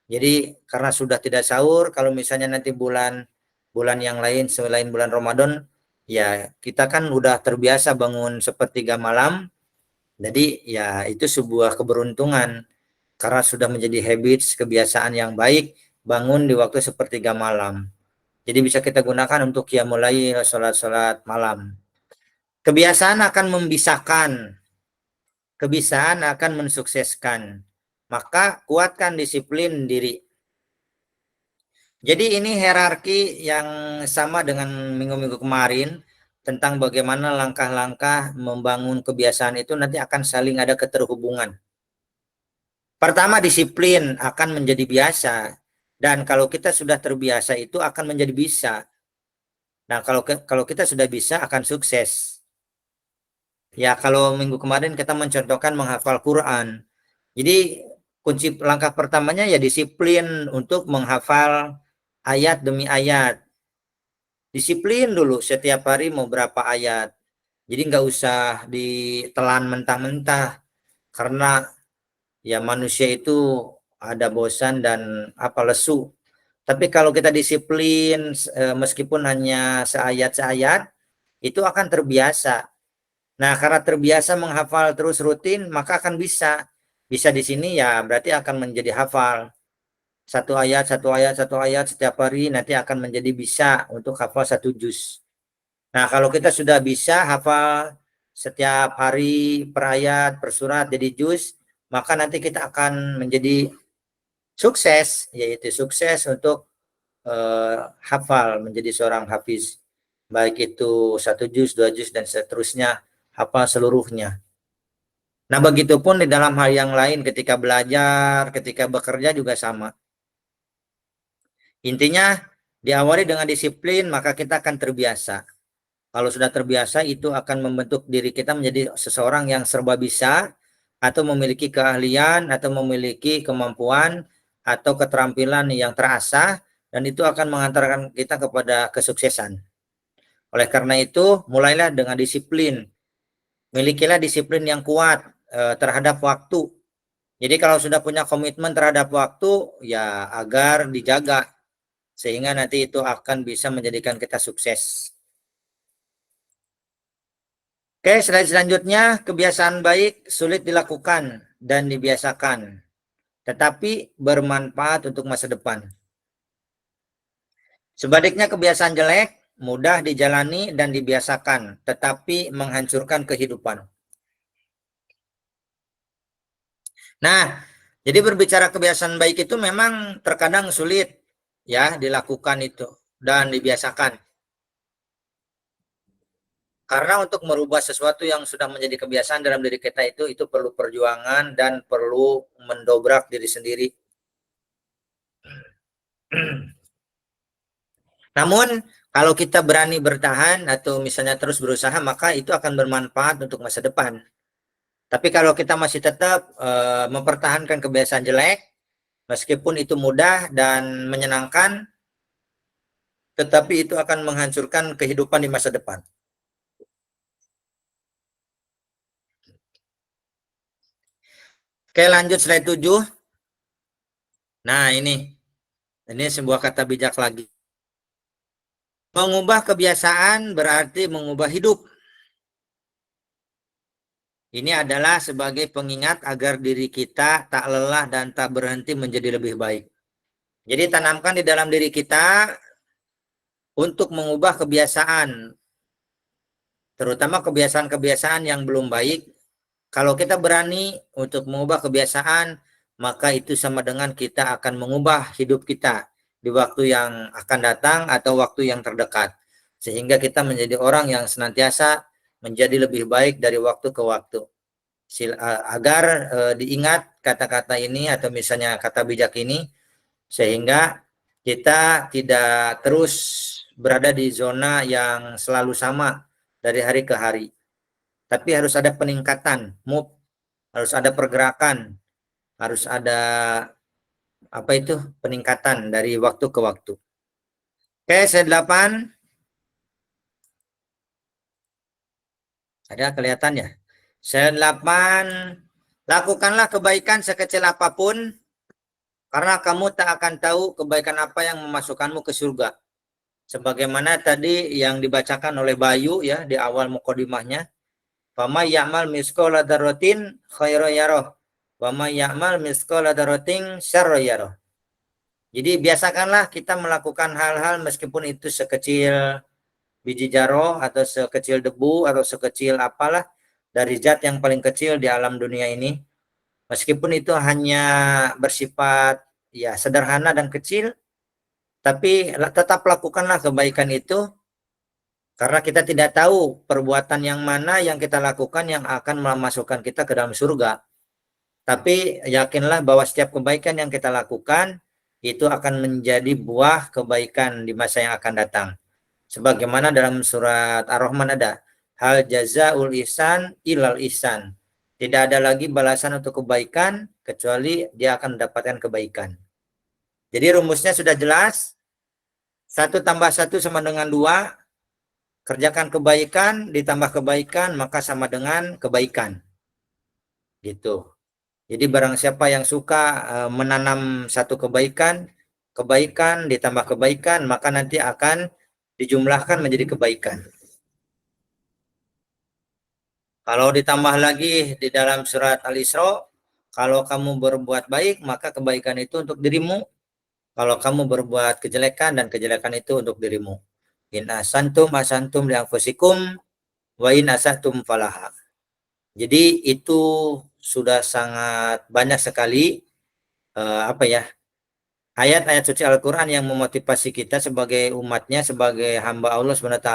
Jadi karena sudah tidak sahur, kalau misalnya nanti bulan yang lain selain bulan Ramadan, ya kita kan udah terbiasa bangun sepertiga malam. Jadi ya itu sebuah keberuntungan karena sudah menjadi habits, kebiasaan yang baik bangun di waktu sepertiga malam. Jadi bisa kita gunakan untuk qiyamul lail, sholat malam. Kebiasaan akan membisahkan, kebiasaan akan mensukseskan. Maka kuatkan disiplin diri. Jadi ini hierarki yang sama dengan minggu-minggu kemarin tentang bagaimana langkah-langkah membangun kebiasaan itu nanti akan saling ada keterhubungan. Pertama, disiplin akan menjadi biasa. Dan kalau kita sudah terbiasa itu akan menjadi bisa. Nah, kalau kita sudah bisa akan sukses. Ya, kalau minggu kemarin kita mencontohkan menghafal Quran. Jadi kunci langkah pertamanya ya disiplin untuk menghafal ayat demi ayat. Disiplin dulu setiap hari mau berapa ayat. Jadi nggak usah ditelan mentah-mentah. Karena ya manusia itu ada bosan dan lesu. Tapi kalau kita disiplin meskipun hanya seayat-seayat, itu akan terbiasa. Nah, karena terbiasa menghafal terus rutin, maka akan bisa. Bisa di sini ya berarti akan menjadi hafal. Satu ayat setiap hari nanti akan menjadi bisa untuk hafal 1 juz. Nah, kalau kita sudah bisa hafal setiap hari per ayat, per surat jadi juz, maka nanti kita akan menjadi sukses, yaitu sukses untuk hafal menjadi seorang hafiz. Baik itu 1 juz, 2 juz, dan seterusnya. Hafal seluruhnya. Nah, begitupun di dalam hal yang lain ketika belajar, ketika bekerja juga sama. Intinya diawali dengan disiplin, maka kita akan terbiasa. Kalau sudah terbiasa, itu akan membentuk diri kita menjadi seseorang yang serba bisa, atau memiliki keahlian, atau memiliki kemampuan, atau keterampilan yang terasah, dan itu akan mengantarkan kita kepada kesuksesan. Oleh karena itu, mulailah dengan disiplin. Milikilah disiplin yang kuat terhadap waktu. Jadi kalau sudah punya komitmen terhadap waktu, ya agar dijaga sehingga nanti itu akan bisa menjadikan kita sukses. Oke, slide selanjutnya, kebiasaan baik sulit dilakukan dan dibiasakan, tetapi bermanfaat untuk masa depan. Sebaliknya kebiasaan jelek mudah dijalani dan dibiasakan, tetapi menghancurkan kehidupan. Nah, jadi berbicara kebiasaan baik itu memang terkadang sulit ya dilakukan itu dan dibiasakan. Karena untuk merubah sesuatu yang sudah menjadi kebiasaan dalam diri kita itu perlu perjuangan dan perlu mendobrak diri sendiri. Namun kalau kita berani bertahan atau misalnya terus berusaha, maka itu akan bermanfaat untuk masa depan. Tapi kalau kita masih tetap mempertahankan kebiasaan jelek, meskipun itu mudah dan menyenangkan, tetapi itu akan menghancurkan kehidupan di masa depan. Oke, lanjut slide 7. Nah, ini sebuah kata bijak lagi. Mengubah kebiasaan berarti mengubah hidup. Ini adalah sebagai pengingat agar diri kita tak lelah dan tak berhenti menjadi lebih baik. Jadi tanamkan di dalam diri kita untuk mengubah kebiasaan, terutama kebiasaan-kebiasaan yang belum baik. Kalau kita berani untuk mengubah kebiasaan, maka itu sama dengan kita akan mengubah hidup kita di waktu yang akan datang atau waktu yang terdekat. Sehingga kita menjadi orang yang senantiasa menjadi lebih baik dari waktu ke waktu. Agar diingat kata-kata ini atau misalnya kata bijak ini, sehingga kita tidak terus berada di zona yang selalu sama dari hari ke hari. Tapi harus ada peningkatan, move, harus ada pergerakan, harus ada peningkatan dari waktu ke waktu. Oke, slide 8. Ada kelihatan ya? Slide 8. Lakukanlah kebaikan sekecil apapun, karena kamu tak akan tahu kebaikan apa yang memasukkanmu ke surga. Sebagaimana tadi yang dibacakan oleh Bayu ya di awal mukadimahnya. Fama ya'mal misqala dzarratin khairan yarah, wa may ya'mal misqala dzarratin syarran yarah. Jadi biasakanlah kita melakukan hal-hal meskipun itu sekecil biji jaroh atau sekecil debu atau sekecil apalah dari zat yang paling kecil di alam dunia ini. Meskipun itu hanya bersifat ya sederhana dan kecil, tapi tetap lakukanlah kebaikan itu. Karena kita tidak tahu perbuatan yang mana yang kita lakukan yang akan memasukkan kita ke dalam surga. Tapi yakinlah bahwa setiap kebaikan yang kita lakukan itu akan menjadi buah kebaikan di masa yang akan datang. Sebagaimana dalam surat Ar-Rahman ada, hal jazaul ihsan ilal ihsan. Tidak ada lagi balasan untuk kebaikan kecuali dia akan mendapatkan kebaikan. Jadi rumusnya sudah jelas. 1 tambah 1 sama dengan 2. Kerjakan kebaikan ditambah kebaikan maka sama dengan kebaikan. Gitu. Jadi barang siapa yang suka menanam satu kebaikan ditambah kebaikan, maka nanti akan dijumlahkan menjadi kebaikan. Kalau ditambah lagi di dalam surat Al-Isra, kalau kamu berbuat baik, maka kebaikan itu untuk dirimu. Kalau kamu berbuat kejelekan, dan kejelekan itu untuk dirimu. In asantum asantum li anfusikum wa in asatum falaha. Jadi itu sudah sangat banyak sekali ayat-ayat suci Al-Quran yang memotivasi kita sebagai umatnya, sebagai hamba Allah SWT,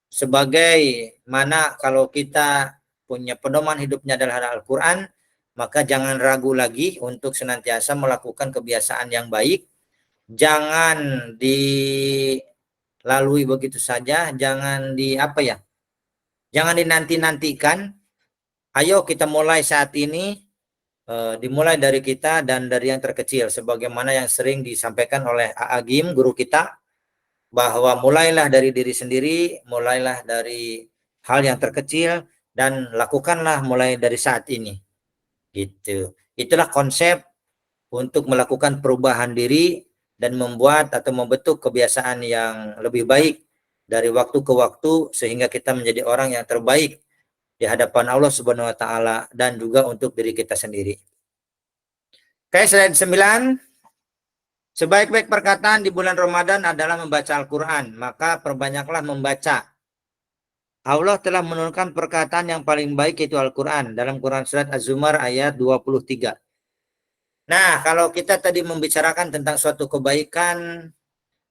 sebagai mana kalau kita punya pedoman hidupnya adalah Al-Quran, maka jangan ragu lagi untuk senantiasa melakukan kebiasaan yang baik. Jangan dilalui begitu saja, jangan jangan dinanti-nantikan. Ayo kita mulai saat ini, dimulai dari kita dan dari yang terkecil, sebagaimana yang sering disampaikan oleh Agim, guru kita, bahwa mulailah dari diri sendiri, mulailah dari hal yang terkecil, dan lakukanlah mulai dari saat ini. Gitu. Itulah konsep untuk melakukan perubahan diri dan membuat atau membentuk kebiasaan yang lebih baik dari waktu ke waktu sehingga kita menjadi orang yang terbaik di hadapan Allah Subhanahu wa taala dan juga untuk diri kita sendiri. Oke, slide 9. Sebaik-baik perkataan di bulan Ramadan adalah membaca Al-Quran, maka perbanyaklah membaca. Allah telah menurunkan perkataan yang paling baik yaitu Al-Quran dalam Quran Surat Az-Zumar ayat 23. Nah, kalau kita tadi membicarakan tentang suatu kebaikan,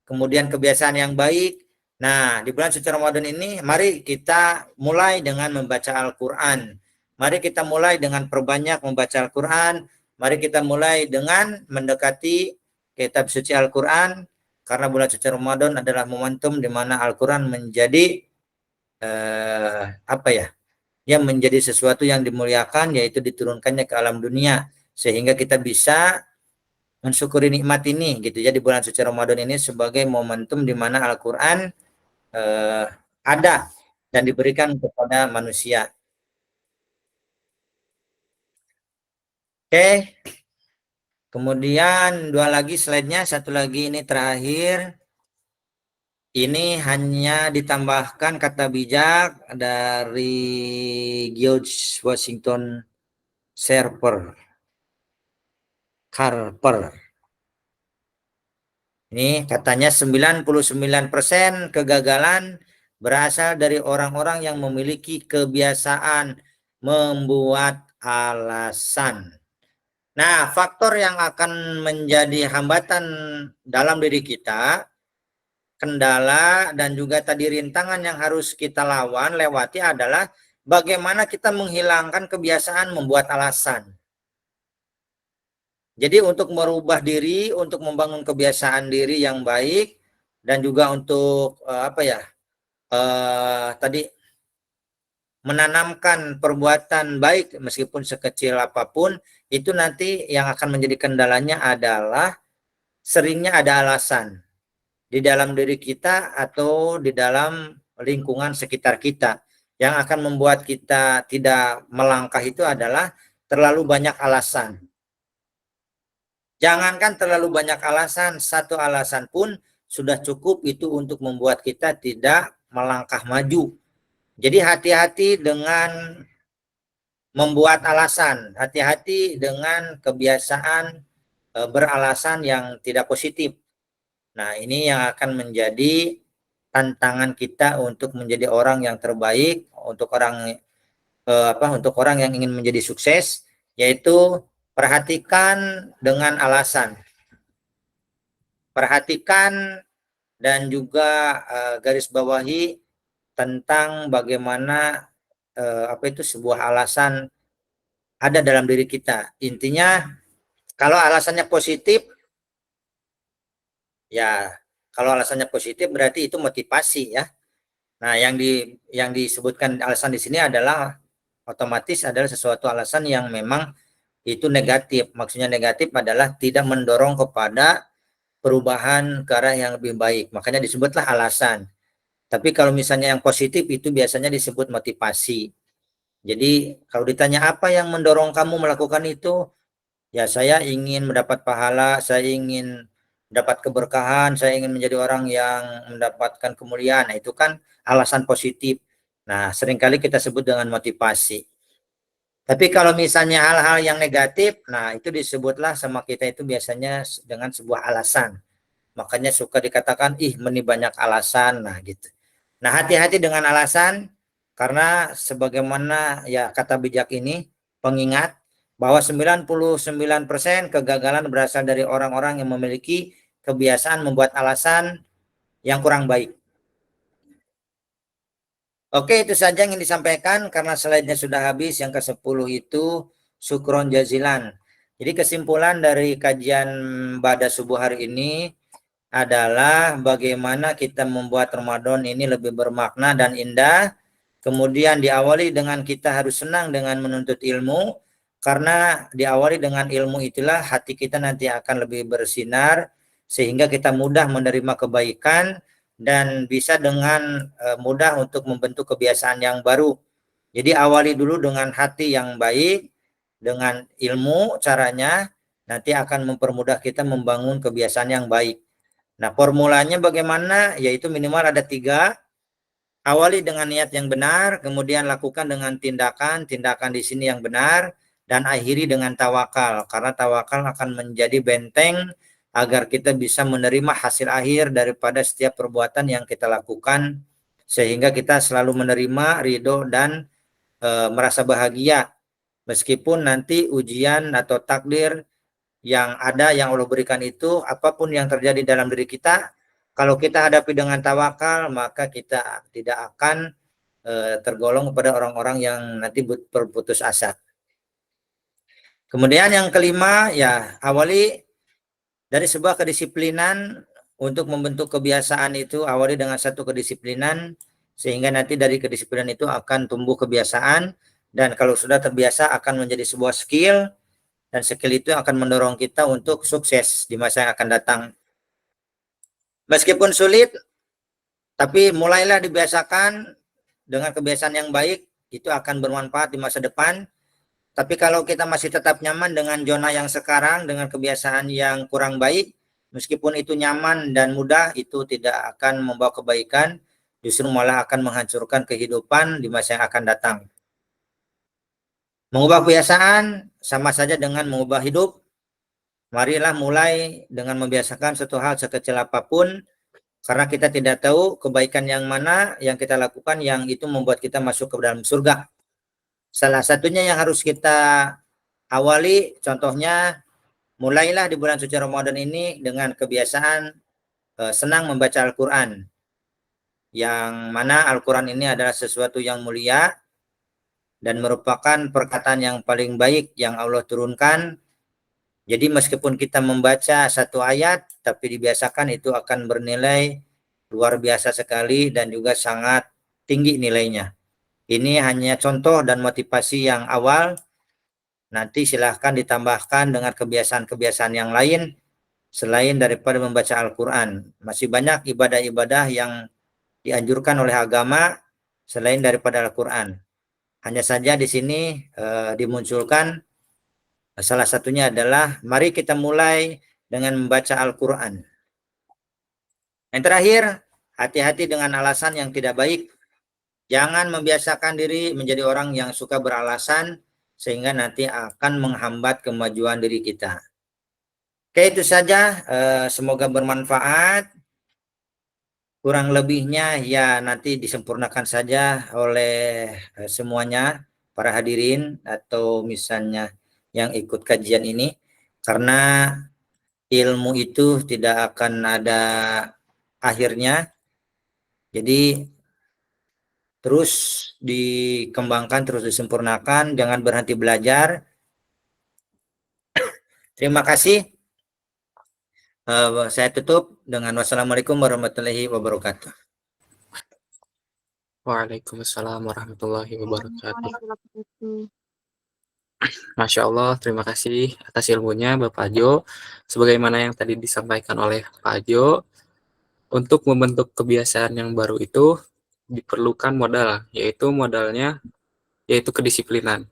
kemudian kebiasaan yang baik, nah di bulan suci Ramadan ini mari kita mulai dengan membaca Al-Quran. Mari kita mulai dengan perbanyak membaca Al-Quran. Mari kita mulai dengan mendekati kitab suci Al-Quran, karena bulan suci Ramadan adalah momentum di mana Al-Quran menjadi menjadi sesuatu yang dimuliakan, yaitu diturunkannya ke alam dunia, sehingga kita bisa mensyukuri nikmat ini gitu ya di bulan suci Ramadan ini sebagai momentum di mana Al-Quran ada dan diberikan kepada manusia. Oke. Kemudian dua lagi slide-nya, satu lagi ini terakhir. Ini hanya ditambahkan kata bijak dari George Washington Carper. Ini katanya 99% kegagalan berasal dari orang-orang yang memiliki kebiasaan membuat alasan. Nah, faktor yang akan menjadi hambatan dalam diri kita, kendala dan juga tadi rintangan yang harus kita lewati adalah bagaimana kita menghilangkan kebiasaan membuat alasan. Jadi untuk merubah diri, untuk membangun kebiasaan diri yang baik, dan juga untuk menanamkan perbuatan baik meskipun sekecil apapun, itu nanti yang akan menjadi kendalanya adalah seringnya ada alasan di dalam diri kita atau di dalam lingkungan sekitar kita. Yang akan membuat kita tidak melangkah itu adalah terlalu banyak alasan. Jangankan terlalu banyak alasan, satu alasan pun sudah cukup itu untuk membuat kita tidak melangkah maju. Jadi hati-hati dengan membuat alasan, hati-hati dengan kebiasaan beralasan yang tidak positif. Nah, ini yang akan menjadi tantangan kita untuk menjadi orang yang terbaik, untuk orang yang ingin menjadi sukses, yaitu perhatikan dengan alasan. Perhatikan dan juga garis bawahi tentang bagaimana sebuah alasan ada dalam diri kita. Intinya kalau alasannya positif, ya kalau alasannya positif berarti itu motivasi ya. Nah, yang disebutkan alasan di sini adalah otomatis adalah sesuatu alasan yang memang itu negatif. Maksudnya negatif adalah tidak mendorong kepada perubahan ke arah yang lebih baik. Makanya disebutlah alasan. Tapi kalau misalnya yang positif itu biasanya disebut motivasi. Jadi kalau ditanya apa yang mendorong kamu melakukan itu, ya saya ingin mendapat pahala, saya ingin mendapat keberkahan, saya ingin menjadi orang yang mendapatkan kemuliaan. Nah, itu kan alasan positif. Nah, seringkali kita sebut dengan motivasi. Tapi kalau misalnya hal-hal yang negatif, nah itu disebutlah sama kita itu biasanya dengan sebuah alasan. Makanya suka dikatakan, ih meni banyak alasan, nah gitu. Nah, hati-hati dengan alasan, karena sebagaimana ya kata bijak ini, pengingat bahwa 99% kegagalan berasal dari orang-orang yang memiliki kebiasaan membuat alasan yang kurang baik. Oke, itu saja yang ingin disampaikan karena slide-nya sudah habis. Yang ke-10 itu syukron jazilan. Jadi kesimpulan dari kajian pada subuh hari ini adalah bagaimana kita membuat Ramadan ini lebih bermakna dan indah. Kemudian diawali dengan kita harus senang dengan menuntut ilmu, karena diawali dengan ilmu itulah hati kita nanti akan lebih bersinar sehingga kita mudah menerima kebaikan dan bisa dengan mudah untuk membentuk kebiasaan yang baru. Jadi awali dulu dengan hati yang baik, dengan ilmu caranya nanti akan mempermudah kita membangun kebiasaan yang baik. Nah, formulanya bagaimana? Yaitu minimal ada 3. Awali dengan niat yang benar, kemudian lakukan dengan tindakan di sini yang benar, dan akhiri dengan tawakal. Karena tawakal akan menjadi benteng agar kita bisa menerima hasil akhir daripada setiap perbuatan yang kita lakukan, sehingga kita selalu menerima ridho dan merasa bahagia. Meskipun nanti ujian atau takdir yang ada yang Allah berikan itu, apapun yang terjadi dalam diri kita, kalau kita hadapi dengan tawakal, maka kita tidak akan tergolong kepada orang-orang yang nanti berputus asa. Kemudian yang kelima, ya awali dari sebuah kedisiplinan. Untuk membentuk kebiasaan itu awali dengan satu kedisiplinan, sehingga nanti dari kedisiplinan itu akan tumbuh kebiasaan, dan kalau sudah terbiasa akan menjadi sebuah skill, dan skill itu akan mendorong kita untuk sukses di masa yang akan datang. Meskipun sulit, tapi mulailah dibiasakan dengan kebiasaan yang baik, itu akan bermanfaat di masa depan. Tapi kalau kita masih tetap nyaman dengan zona yang sekarang, dengan kebiasaan yang kurang baik, meskipun itu nyaman dan mudah, itu tidak akan membawa kebaikan, justru malah akan menghancurkan kehidupan di masa yang akan datang. Mengubah kebiasaan sama saja dengan mengubah hidup. Marilah mulai dengan membiasakan suatu hal sekecil apapun, karena kita tidak tahu kebaikan yang mana yang kita lakukan yang itu membuat kita masuk ke dalam surga. Salah satunya yang harus kita awali, contohnya mulailah di bulan suci Ramadan ini dengan kebiasaan senang membaca Al-Quran. Yang mana Al-Quran ini adalah sesuatu yang mulia dan merupakan perkataan yang paling baik yang Allah turunkan. Jadi meskipun kita membaca satu ayat, tapi dibiasakan itu akan bernilai luar biasa sekali dan juga sangat tinggi nilainya. Ini hanya contoh dan motivasi yang awal. Nanti silahkan ditambahkan dengan kebiasaan-kebiasaan yang lain selain daripada membaca Al-Quran. Masih banyak ibadah-ibadah yang dianjurkan oleh agama selain daripada Al-Quran. Hanya saja di sini dimunculkan salah satunya adalah mari kita mulai dengan membaca Al-Quran. Yang terakhir, hati-hati dengan alasan yang tidak baik. Jangan membiasakan diri menjadi orang yang suka beralasan, sehingga nanti akan menghambat kemajuan diri kita. Oke, itu saja. Semoga bermanfaat. Kurang lebihnya ya nanti disempurnakan saja oleh semuanya, para hadirin atau misalnya yang ikut kajian ini. Karena ilmu itu tidak akan ada akhirnya. Jadi terus dikembangkan, terus disempurnakan, jangan berhenti belajar. Terima kasih. Saya tutup dengan wassalamualaikum warahmatullahi wabarakatuh. Waalaikumsalam warahmatullahi wabarakatuh. Wabarakatuh. Masya Allah, terima kasih atas ilmunya Bapak Jo. Sebagaimana yang tadi disampaikan oleh Pak Jo, untuk membentuk kebiasaan yang baru itu diperlukan modal, yaitu kedisiplinan.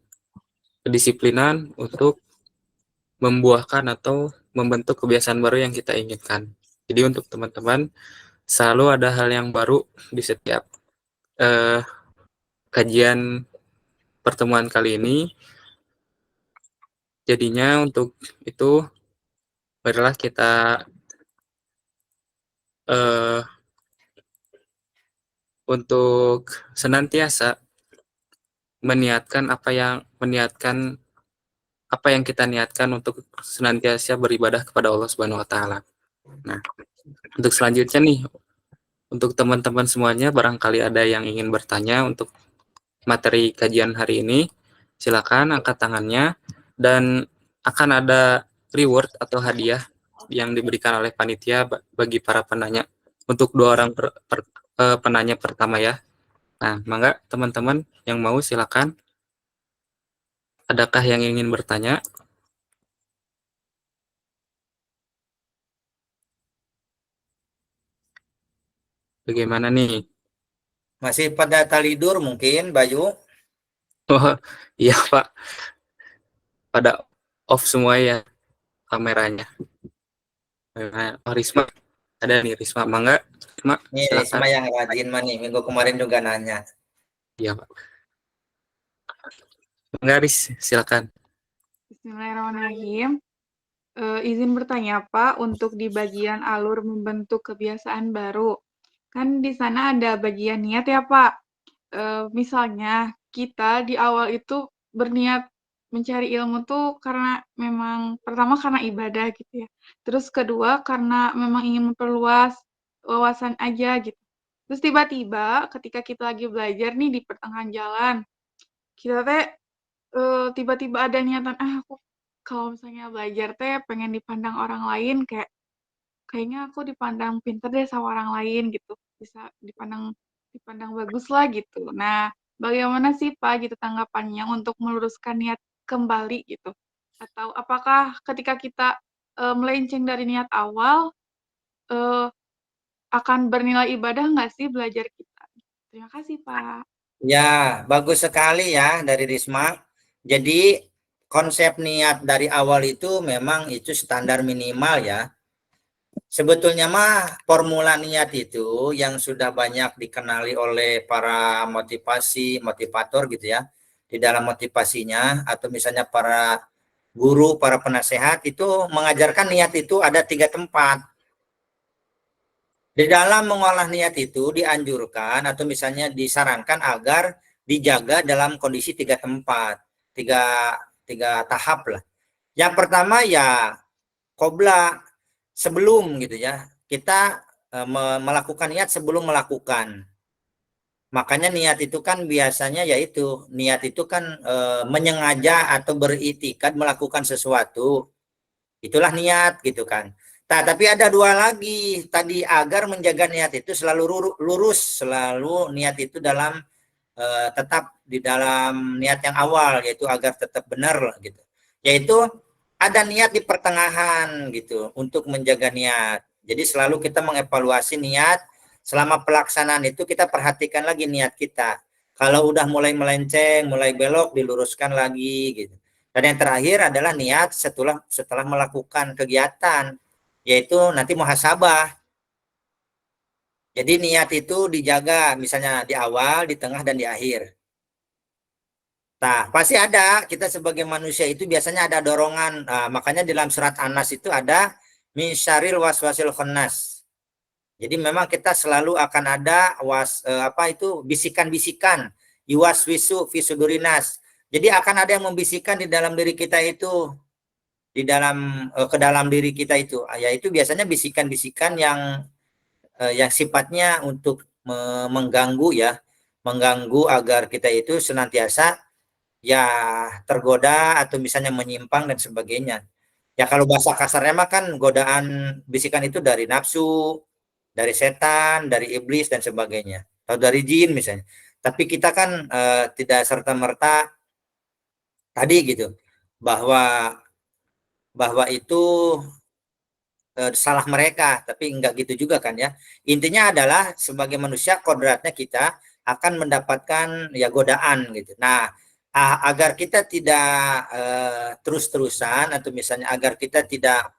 Kedisiplinan untuk membuahkan atau membentuk kebiasaan baru yang kita inginkan. Jadi untuk teman-teman, selalu ada hal yang baru di setiap kajian pertemuan kali ini. Jadinya untuk itu, marilah kita untuk senantiasa meniatkan apa yang kita niatkan untuk senantiasa beribadah kepada Allah Subhanahu wa taala. Nah, untuk selanjutnya nih, untuk teman-teman semuanya barangkali ada yang ingin bertanya untuk materi kajian hari ini, silakan angkat tangannya dan akan ada reward atau hadiah yang diberikan oleh panitia bagi para penanya. Untuk 2 orang penanya pertama ya. Nah, mangga teman-teman yang mau silakan. Adakah yang ingin bertanya? Bagaimana nih? Masih pada talidur mungkin, Bayu? Oh, iya Pak. pada off semua ya kameranya. Oh, Risma ada nih, Risma, mangga Risma, Ini silakan. Risma yang rajin mah nih, minggu kemarin juga nanya. Iya Pak, mangga Ris, silakan. Bismillahirrahmanirrahim. Izin bertanya Pak, untuk di bagian alur membentuk kebiasaan baru, kan di sana ada bagian niat ya Pak. Misalnya kita di awal itu berniat mencari ilmu tuh karena memang pertama karena ibadah gitu ya. Terus kedua karena memang ingin memperluas wawasan aja gitu. Terus tiba-tiba ketika kita lagi belajar nih di pertengahan jalan, kita teh tiba-tiba ada niatan, aku kalau misalnya belajar teh pengen dipandang orang lain kayaknya aku dipandang pinter deh sama orang lain gitu. Bisa dipandang dipandang bagus lah gitu. Nah, bagaimana sih Pak gitu tanggapannya untuk meluruskan niat kembali gitu? Atau apakah ketika kita melenceng dari niat awal eh, akan bernilai ibadah nggak sih belajar kita? Terima kasih Pak. Ya, bagus sekali ya dari Risma. Jadi konsep niat dari awal itu memang itu standar minimal ya. Sebetulnya mah formula niat itu yang sudah banyak dikenali oleh para motivator gitu ya. Di dalam motivasinya atau misalnya para guru, para penasehat itu mengajarkan niat itu ada 3 tempat. Di dalam mengolah niat itu dianjurkan atau misalnya disarankan agar dijaga dalam kondisi 3 tempat, tiga, tiga tahap lah. Yang pertama ya qobla, sebelum gitu ya. Kita melakukan niat sebelum melakukan. Makanya niat itu kan biasanya yaitu niat itu kan menyengaja atau beritikad melakukan sesuatu. Itulah niat gitu kan. Nah, tapi ada 2 lagi tadi agar menjaga niat itu selalu lurus, selalu niat itu dalam tetap di dalam niat yang awal yaitu agar tetap benar gitu. Yaitu ada niat di pertengahan gitu untuk menjaga niat. Jadi selalu kita mengevaluasi niat selama pelaksanaan itu kita perhatikan lagi niat kita. Kalau udah mulai melenceng, mulai belok diluruskan lagi gitu. Dan yang terakhir adalah niat setelah melakukan kegiatan, yaitu nanti muhasabah. Jadi niat itu dijaga misalnya di awal, di tengah, dan di akhir. Nah, pasti ada, kita sebagai manusia itu biasanya ada dorongan. Nah, makanya dalam surat An-Nas itu ada min syarril waswasil khannas. Jadi memang kita selalu akan ada bisikan-bisikan, yuwaswisu fi sudurinas. Jadi akan ada yang membisikkan di dalam diri kita itu, ke dalam diri kita itu, yaitu biasanya bisikan-bisikan yang sifatnya untuk mengganggu ya, mengganggu agar kita itu senantiasa ya tergoda atau misalnya menyimpang dan sebagainya. Ya kalau bahasa kasarnya mah kan godaan bisikan itu dari nafsu, dari setan, dari iblis dan sebagainya, atau dari jin misalnya. Tapi kita kan tidak serta-merta tadi gitu bahwa bahwa itu salah mereka, tapi enggak gitu juga kan ya. Intinya adalah sebagai manusia kodratnya kita akan mendapatkan ya godaan gitu. Nah, agar kita tidak terus-terusan atau misalnya agar kita tidak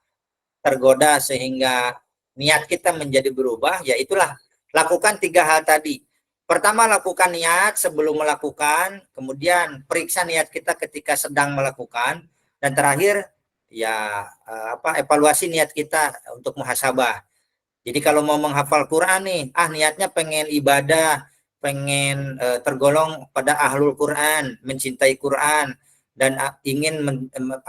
tergoda sehingga niat kita menjadi berubah, ya itulah lakukan 3 hal tadi. Pertama, lakukan niat sebelum melakukan, kemudian periksa niat kita ketika sedang melakukan, dan terakhir ya evaluasi niat kita untuk muhasabah. Jadi kalau mau menghafal Quran nih, niatnya pengen ibadah, pengen tergolong pada ahlul Quran, mencintai Quran, dan ingin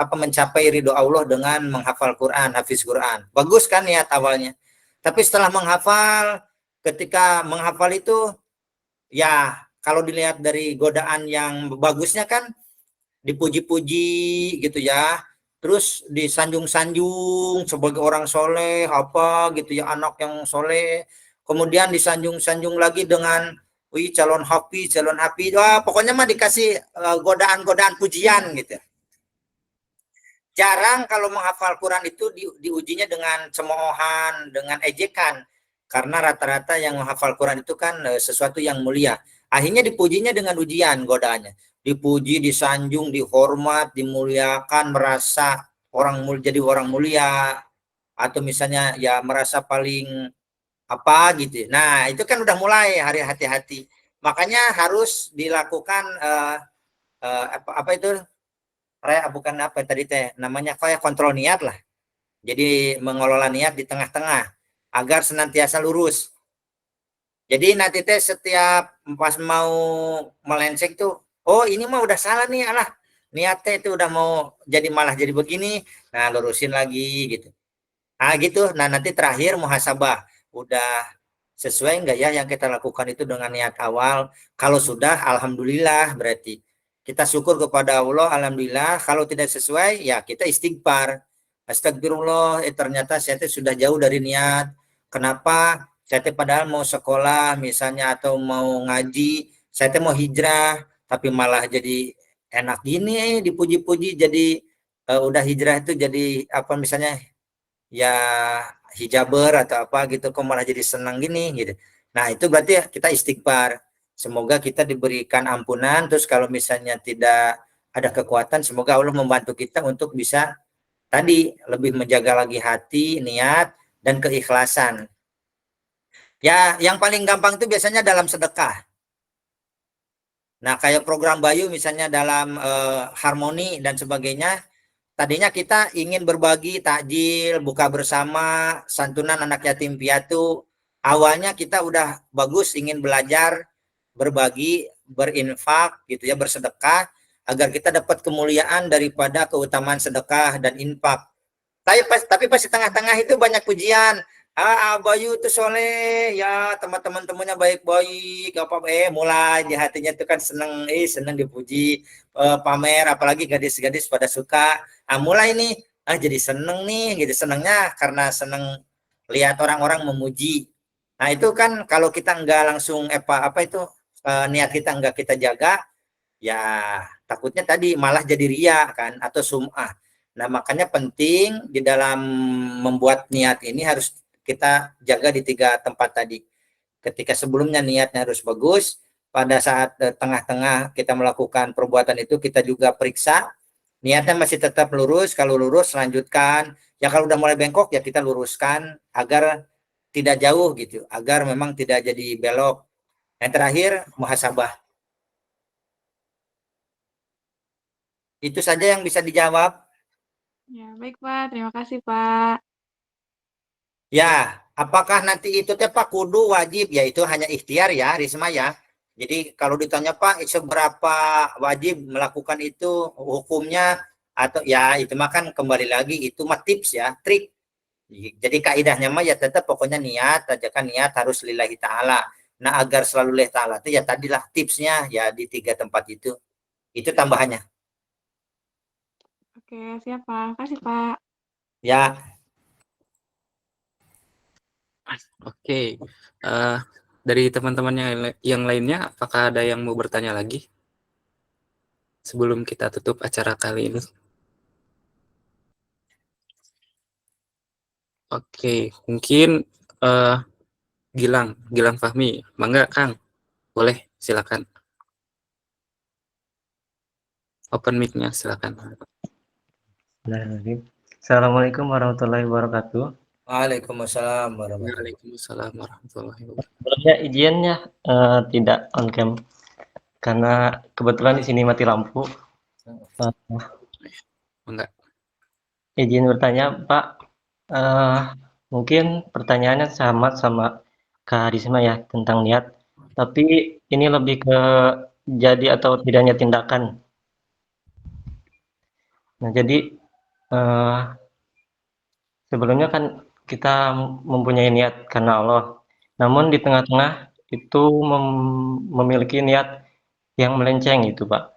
mencapai ridho Allah dengan menghafal Quran, hafiz Quran. Bagus kan niat awalnya. Tapi setelah menghafal, ketika menghafal itu, ya kalau dilihat dari godaan yang bagusnya kan dipuji-puji gitu ya, terus disanjung-sanjung sebagai orang soleh apa gitu ya, anak yang soleh, kemudian disanjung-sanjung lagi dengan wih calon hafiz, wah pokoknya mah dikasih godaan-godaan pujian gitu. Jarang kalau menghafal Quran itu diujinya dengan cemoohan, dengan ejekan, karena rata-rata yang menghafal Quran itu kan sesuatu yang mulia. Akhirnya dipujinya dengan ujian godaannya. dipuji, disanjung, dihormat, dimuliakan, merasa jadi orang mulia, atau misalnya ya merasa paling apa gitu. Nah, itu kan udah mulai hari hati-hati. Makanya harus dilakukan apa itu bukan apa tadi teh namanya kayak kontrol niat lah. Jadi mengelola niat di tengah-tengah agar senantiasa lurus. Jadi nanti teh setiap pas mau melenceng tuh, oh ini mah udah salah nih, alah niatnya itu udah mau jadi malah jadi begini, nah lurusin lagi gitu. Ah gitu. Nah nanti terakhir muhasabah, udah sesuai enggak ya yang kita lakukan itu dengan niat awal. Kalau sudah, alhamdulillah berarti kita syukur kepada Allah, alhamdulillah. Kalau tidak sesuai, ya kita istighfar. Astagfirullah, ternyata saya sudah jauh dari niat. Kenapa? Saya padahal mau sekolah misalnya atau mau ngaji, saya mau hijrah, tapi malah jadi enak gini, dipuji-puji jadi udah hijrah itu jadi apa misalnya ya hijaber atau apa gitu kok malah jadi senang gini gitu. Nah, itu berarti ya kita istighfar. Semoga kita diberikan ampunan, terus kalau misalnya tidak ada kekuatan, semoga Allah membantu kita untuk bisa tadi lebih menjaga lagi hati, niat, dan keikhlasan. Ya, yang paling gampang itu biasanya dalam sedekah. Nah, kayak program Bayu misalnya dalam harmoni dan sebagainya, tadinya kita ingin berbagi takjil, buka bersama, santunan anak yatim piatu. Awalnya kita udah bagus ingin belajar, berbagi, berinfak gitu ya, bersedekah agar kita dapat kemuliaan daripada keutamaan sedekah dan infak. Tapi pas di tengah-tengah itu banyak pujian. Bayu tuh soleh ya, teman-temannya baik-baik apa mulai di hatinya tuh kan seneng dipuji, pamer, apalagi gadis-gadis pada suka. Mulai nih jadi seneng nih, gitu senengnya karena seneng lihat orang-orang memuji. Nah itu kan kalau kita nggak langsung apa itu niat kita nggak kita jaga, ya takutnya tadi malah jadi ria kan atau sum'ah. Nah, makanya penting di dalam membuat niat ini harus kita jaga di 3 tempat tadi. Ketika sebelumnya niatnya harus bagus, pada saat tengah-tengah kita melakukan perbuatan itu kita juga periksa niatnya masih tetap lurus, kalau lurus lanjutkan. Ya kalau udah mulai bengkok ya kita luruskan agar tidak jauh gitu, agar memang tidak jadi belok. Yang terakhir muhasabah. Itu saja yang bisa dijawab. Ya, baik Pak. Terima kasih Pak. Ya, apakah nanti itu teh Pak kudu wajib? Ya itu hanya ikhtiar ya, Risma ya. Jadi kalau ditanya Pak seberapa wajib melakukan itu hukumnya atau ya itu mah kan kembali lagi itu mah tips ya, trik. Jadi kaidahnya mah ya tetap pokoknya niat aja kan niat harus lillahi ta'ala. Nah agar selalu lillahi ta'ala itu ya tadilah tipsnya ya di 3 tempat itu. Itu tambahannya. Oke, siap Pak. Kasih Pak. Ya, Oke, dari teman-teman yang lainnya, apakah ada yang mau bertanya lagi sebelum kita tutup acara kali ini? Oke, mungkin Gilang Fahmi, mangga Kang, boleh silakan. Open mic-nya silakan. Assalamualaikum warahmatullahi wabarakatuh. Waalaikumsalam warahmatullahi Waalaikumsalam warahmatullahi wabarakatuh. Sebenarnya izinnya tidak on cam karena kebetulan di sini mati lampu. Mangga. Izin bertanya, Pak. Mungkin pertanyaannya sama Kak Risma ya tentang niat, tapi ini lebih ke jadi atau tidaknya tindakan. Nah, jadi sebelumnya kan kita mempunyai niat karena Allah. Namun di tengah-tengah itu memiliki niat yang melenceng gitu, Pak.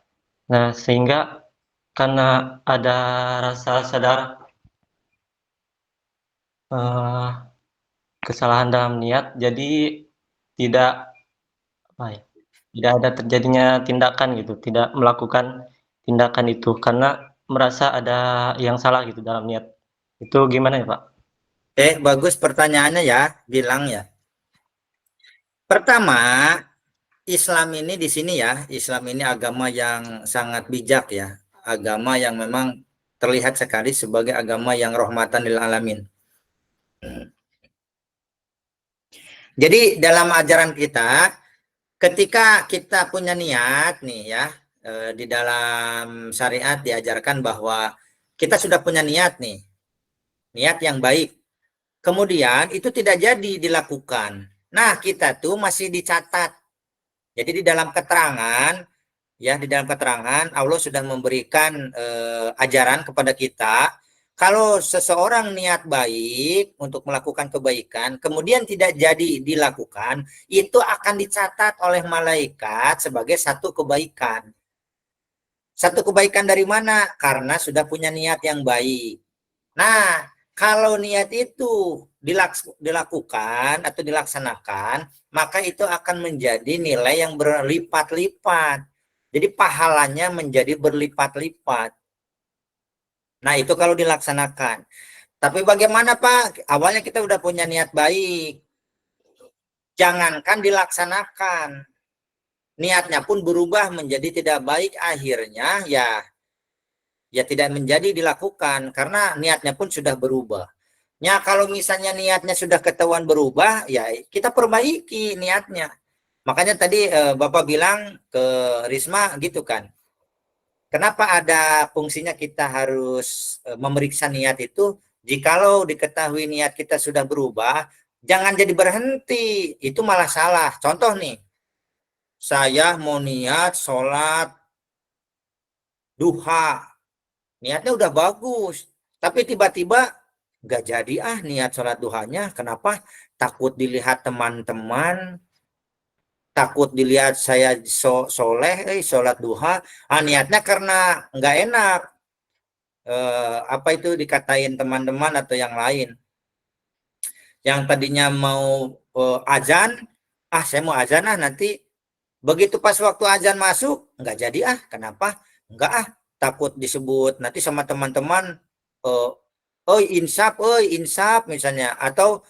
Nah, sehingga karena ada rasa sadar kesalahan dalam niat, jadi tidak apa ya, tidak ada terjadinya tindakan gitu, tidak melakukan tindakan itu karena merasa ada yang salah gitu dalam niat. Itu gimana ya, Pak? Bagus pertanyaannya ya, bilang ya. Pertama, Islam ini di sini ya, Islam ini agama yang sangat bijak ya, agama yang memang terlihat sekali sebagai agama yang rahmatan lil alamin. Jadi dalam ajaran kita, ketika kita punya niat nih ya, di dalam syariat diajarkan bahwa kita sudah punya niat nih, niat yang baik. Kemudian itu tidak jadi dilakukan. Nah, kita tuh masih dicatat. Jadi di dalam keterangan, ya di dalam keterangan Allah sudah memberikan ajaran kepada kita. Kalau seseorang niat baik untuk melakukan kebaikan, kemudian tidak jadi dilakukan, itu akan dicatat oleh malaikat sebagai satu kebaikan. Satu kebaikan dari mana? Karena sudah punya niat yang baik. Nah, kalau niat itu dilakukan atau dilaksanakan, maka itu akan menjadi nilai yang berlipat-lipat. Jadi pahalanya menjadi berlipat-lipat. Nah, itu kalau dilaksanakan. Tapi bagaimana Pak? Awalnya kita udah punya niat baik. Jangankan dilaksanakan. Niatnya pun berubah menjadi tidak baik. Akhirnya ya tidak menjadi dilakukan karena niatnya pun sudah berubah. Ya kalau misalnya niatnya sudah ketahuan berubah, ya kita perbaiki niatnya. Makanya tadi Bapak bilang ke Risma gitu kan. Kenapa ada fungsinya kita harus memeriksa niat itu? Jikalau diketahui niat kita sudah berubah, jangan jadi berhenti. Itu malah salah. Contoh nih, saya mau niat sholat duha. Niatnya udah bagus. Tapi tiba-tiba nggak jadi niat sholat duhanya. Kenapa? Takut dilihat teman-teman, takut dilihat saya soleh, sholat duha. Niatnya karena nggak enak. Apa itu dikatain teman-teman atau yang lain. Yang tadinya mau azan, saya mau azan nanti. Begitu pas waktu azan masuk, nggak jadi Kenapa? Nggak takut disebut nanti sama teman-teman. Insaf misalnya, atau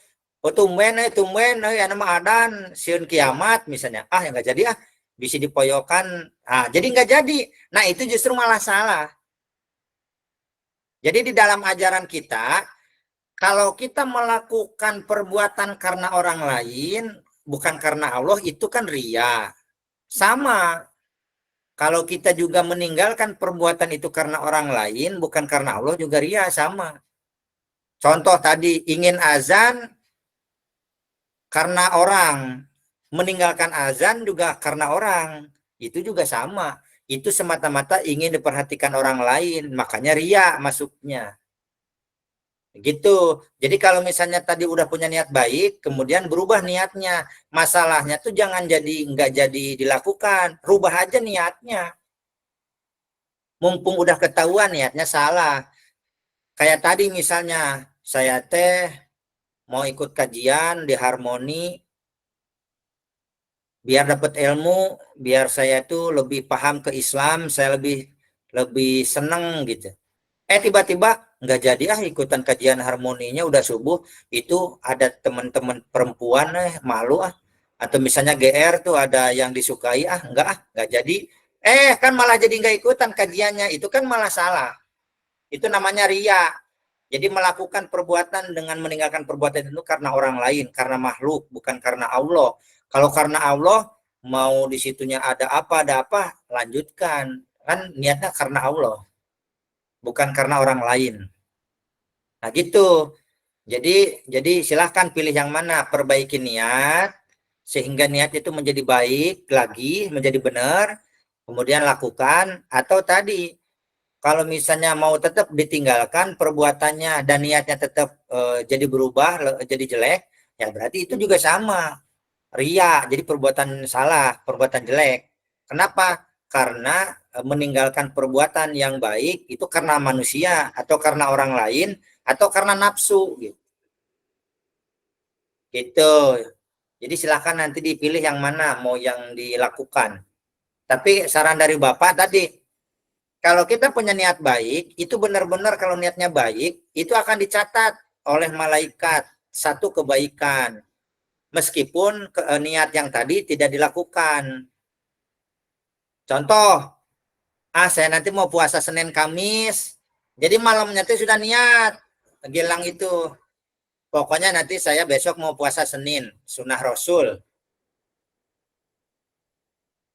tumben nama adan siun kiamat misalnya, yang nggak jadi bisa dipoyokan, jadi nggak jadi. Nah itu justru malah salah. Jadi di dalam ajaran kita, kalau kita melakukan perbuatan karena orang lain bukan karena Allah, itu kan ria. Sama kalau kita juga meninggalkan perbuatan itu karena orang lain bukan karena Allah, juga ria, sama. Contoh tadi, ingin azan karena orang, meninggalkan azan juga karena orang, itu juga sama. Itu semata-mata ingin diperhatikan orang lain, makanya ria masuknya. Gitu. Jadi kalau misalnya tadi udah punya niat baik, kemudian berubah niatnya, masalahnya tuh jangan jadi nggak jadi dilakukan, rubah aja niatnya. Mumpung udah ketahuan niatnya salah. Kayak tadi misalnya saya mau ikut kajian di Harmoni biar dapat ilmu, biar saya tuh lebih paham ke Islam, saya lebih seneng gitu. Tiba-tiba nggak jadi ikutan kajian Harmoninya, udah subuh itu ada teman-teman perempuan malu atau misalnya GR tuh ada yang disukai nggak jadi, kan malah jadi nggak ikutan kajiannya, itu kan malah salah. Itu namanya ria. Jadi melakukan perbuatan dengan meninggalkan perbuatan itu karena orang lain, karena makhluk, bukan karena Allah. Kalau karena Allah, mau di situnya ada apa, lanjutkan. Kan niatnya karena Allah, bukan karena orang lain. Nah gitu. Jadi silahkan pilih yang mana, perbaiki niat, sehingga niat itu menjadi baik lagi, menjadi benar, kemudian lakukan, atau tadi, kalau misalnya mau tetap ditinggalkan perbuatannya dan niatnya tetap jadi berubah, jadi jelek, ya berarti itu juga sama. Ria, jadi perbuatan salah, perbuatan jelek. Kenapa? Karena meninggalkan perbuatan yang baik itu karena manusia, atau karena orang lain, atau karena nafsu. Gitu. Jadi silakan nanti dipilih yang mana, mau yang dilakukan. Tapi saran dari Bapak tadi, kalau kita punya niat baik, itu benar-benar kalau niatnya baik, itu akan dicatat oleh malaikat satu kebaikan. meskipun niat yang tadi tidak dilakukan. Contoh, saya nanti mau puasa Senin Kamis, jadi malamnya tuh sudah niat, Gilang itu. Pokoknya nanti saya besok mau puasa Senin, sunnah Rasul.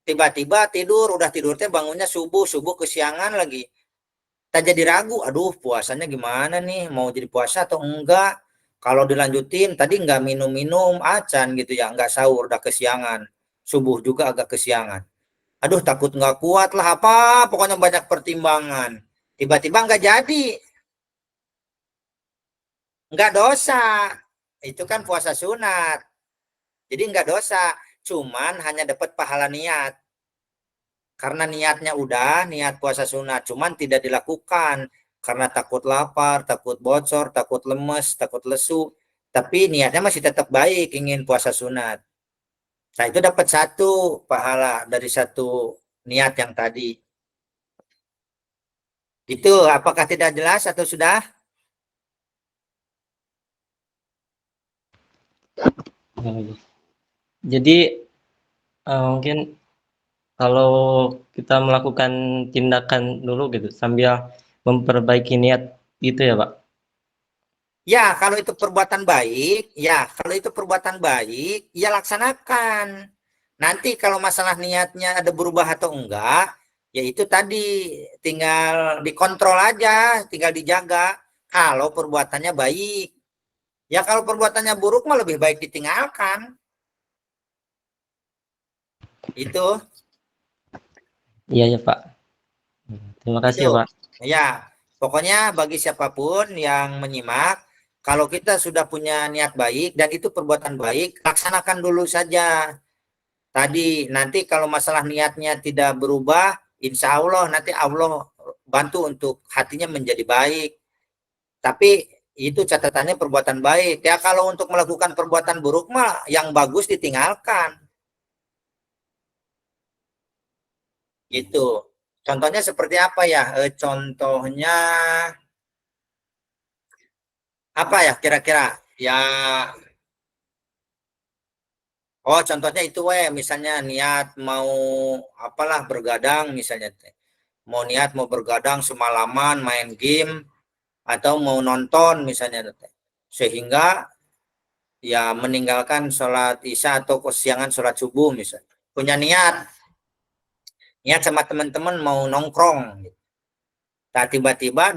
Tiba-tiba tidur, udah tidur teh bangunnya subuh kesiangan lagi. Tak jadi ragu, aduh puasanya gimana nih, mau jadi puasa atau enggak. Kalau dilanjutin, tadi enggak minum-minum, acan gitu ya, enggak sahur, udah kesiangan. Subuh juga agak kesiangan. Aduh takut enggak kuat lah apa, pokoknya banyak pertimbangan. Tiba-tiba enggak jadi. Enggak dosa. Itu kan puasa sunat. Jadi enggak dosa, cuman hanya dapat pahala niat. Karena niatnya udah, niat puasa sunat, cuman tidak dilakukan karena takut lapar, takut bocor, takut lemes, takut lesu. Tapi niatnya masih tetap baik, ingin puasa sunat. Nah itu dapat satu pahala dari satu niat yang tadi. Itu apakah tidak jelas atau sudah? Jadi mungkin kalau kita melakukan tindakan dulu gitu sambil memperbaiki niat gitu ya Pak. Ya, kalau itu perbuatan baik, ya laksanakan. Nanti kalau masalah niatnya ada berubah atau enggak, ya itu tadi tinggal dikontrol aja, tinggal dijaga. Kalau perbuatannya baik, ya kalau perbuatannya buruk mah lebih baik ditinggalkan. Itu, Iya ya Pak. Terima kasih itu. ya Pak. Ya, pokoknya bagi siapapun yang menyimak, kalau kita sudah punya niat baik dan itu perbuatan baik, laksanakan dulu saja. Tadi nanti kalau masalah niatnya tidak berubah, insya Allah nanti Allah bantu untuk hatinya menjadi baik. Tapi itu catatannya perbuatan baik. Ya kalau untuk melakukan perbuatan buruk mah yang bagus ditinggalkan. Gitu. Contohnya seperti apa ya? Contohnya apa ya kira-kira? Ya, oh contohnya itu misalnya niat mau apalah bergadang misalnya. Mau niat mau bergadang semalaman main game atau mau nonton misalnya, sehingga ya meninggalkan sholat isya atau kesiangan sholat subuh misalnya. Punya niat sama teman-teman mau nongkrong, nah tiba-tiba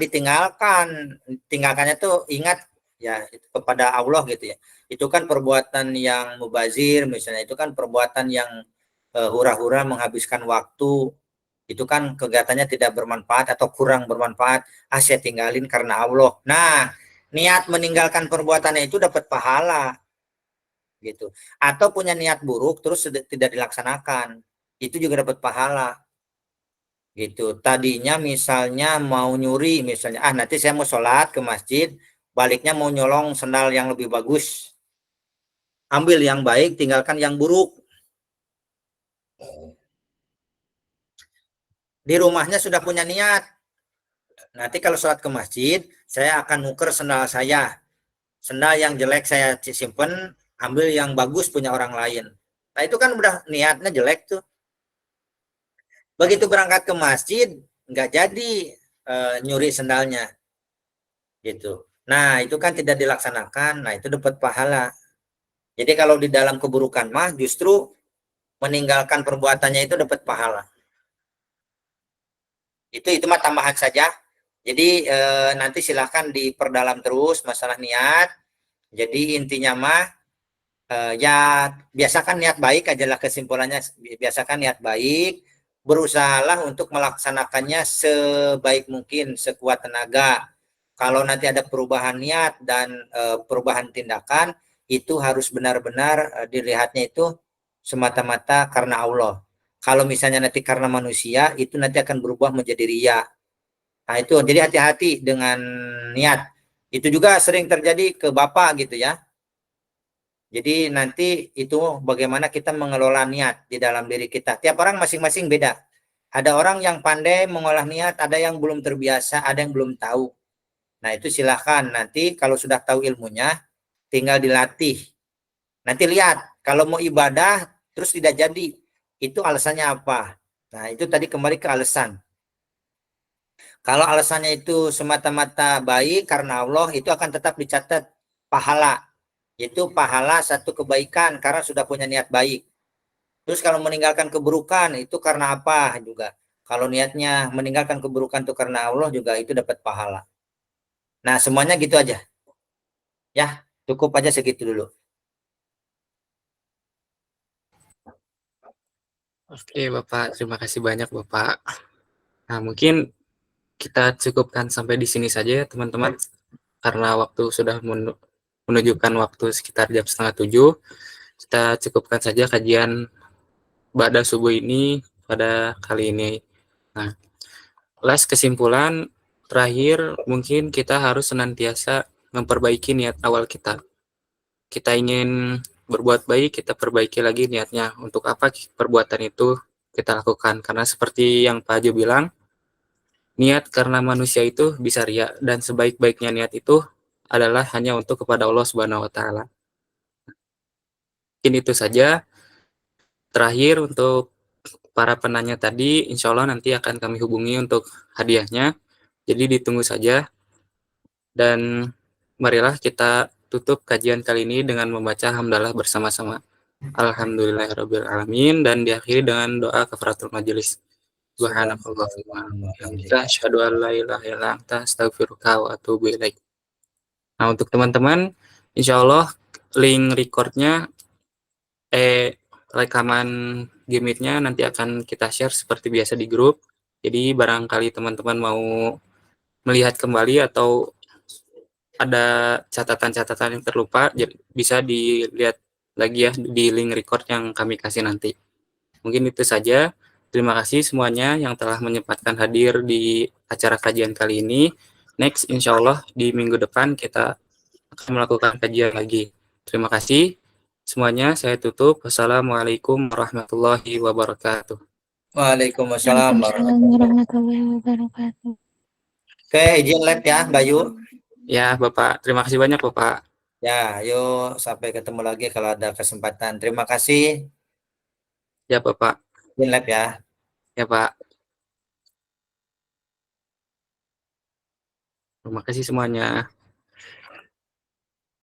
tinggalkannya tuh ingat ya itu kepada Allah gitu ya. Itu kan perbuatan yang mubazir misalnya, itu kan perbuatan yang hura-hura menghabiskan waktu, itu kan kegiatannya tidak bermanfaat atau kurang bermanfaat, saya tinggalin karena Allah. Nah, niat meninggalkan perbuatannya itu dapat pahala gitu. Atau punya niat buruk terus tidak dilaksanakan, itu juga dapat pahala gitu. Tadinya misalnya mau nyuri misalnya, nanti saya mau sholat ke masjid, baliknya mau nyolong sendal yang lebih bagus. Ambil yang baik, tinggalkan yang buruk. Di rumahnya sudah punya niat, nanti kalau sholat ke masjid, saya akan nuker sendal saya. Sendal yang jelek saya simpen, ambil yang bagus punya orang lain. Nah itu kan udah niatnya jelek tuh. Begitu berangkat ke masjid, nggak jadi nyuri sendalnya. Gitu. Nah itu kan tidak dilaksanakan, nah itu dapat pahala. Jadi kalau di dalam keburukan mah justru meninggalkan perbuatannya itu dapat pahala. Itu mah tambahan saja. Jadi nanti silahkan diperdalam terus masalah niat. Jadi intinya mah ya biasakan niat baik ajalah kesimpulannya, biasakan niat baik, berusahalah untuk melaksanakannya sebaik mungkin, sekuat tenaga. Kalau nanti ada perubahan niat dan perubahan tindakan, itu harus benar-benar dilihatnya itu semata-mata karena Allah. Kalau misalnya nanti karena manusia, itu nanti akan berubah menjadi ria. Nah itu jadi hati-hati dengan niat. Itu juga sering terjadi ke bapak gitu ya. Jadi nanti itu bagaimana kita mengelola niat di dalam diri kita. Tiap orang masing-masing beda. Ada orang yang pandai mengolah niat, ada yang belum terbiasa, ada yang belum tahu. Nah itu silahkan nanti kalau sudah tahu ilmunya, tinggal dilatih. Nanti lihat, kalau mau ibadah terus tidak jadi, itu alasannya apa? Nah, itu tadi kembali ke alasan. Kalau alasannya itu semata-mata baik karena Allah, itu akan tetap dicatat pahala. Itu pahala satu kebaikan karena sudah punya niat baik. Terus kalau meninggalkan keburukan itu karena apa juga. Kalau niatnya meninggalkan keburukan itu karena Allah juga itu dapat pahala. Nah, semuanya gitu aja. Ya, cukup aja segitu dulu. Oke, Bapak. Terima kasih banyak, Bapak. Nah, mungkin kita cukupkan sampai di sini saja ya, teman-teman. Karena waktu sudah menunjukkan waktu sekitar jam setengah 7, kita cukupkan saja kajian Ba'da subuh ini pada kali ini. Nah, last kesimpulan terakhir, mungkin kita harus senantiasa memperbaiki niat awal kita. Kita ingin berbuat baik, kita perbaiki lagi niatnya. Untuk apa perbuatan itu kita lakukan? Karena seperti yang Pak Jo bilang, niat karena manusia itu bisa ria, dan sebaik-baiknya niat itu adalah hanya untuk kepada Allah Subhanahu wa taala. Mungkin itu saja. Terakhir untuk para penanya tadi, insya Allah nanti akan kami hubungi untuk hadiahnya. Jadi ditunggu saja. Dan marilah kita tutup kajian kali ini dengan membaca hamdalah bersama-sama. Alhamdulillahirrahmanirrahim. Dan diakhiri dengan doa kafaratul majelis. Subhanakallahumma bihamdika asyhadu an la ilaha illa anta astaghfiruka wa atubu ilaik. Nah, untuk teman-teman, insya Allah link recordnya rekaman Gimmitnya nanti akan kita share seperti biasa di grup. Jadi barangkali teman-teman mau melihat kembali atau ada catatan-catatan yang terlupa, bisa dilihat lagi ya di link record yang kami kasih nanti. Mungkin itu saja. Terima kasih semuanya yang telah menyempatkan hadir di acara kajian kali ini. Next, insya Allah di minggu depan kita akan melakukan kajian lagi. Terima kasih semuanya. Saya tutup. Wassalamualaikum warahmatullahi wabarakatuh. Waalaikumsalam Waalaikumsalam warahmatullahi wabarakatuh. Oke, izin live ya, Bayu. Ya, Bapak. Terima kasih banyak, Bapak. Ya, yuk sampai ketemu lagi kalau ada kesempatan. Terima kasih. Ya, Bapak. Izin live ya. Ya, Pak. Terima kasih semuanya.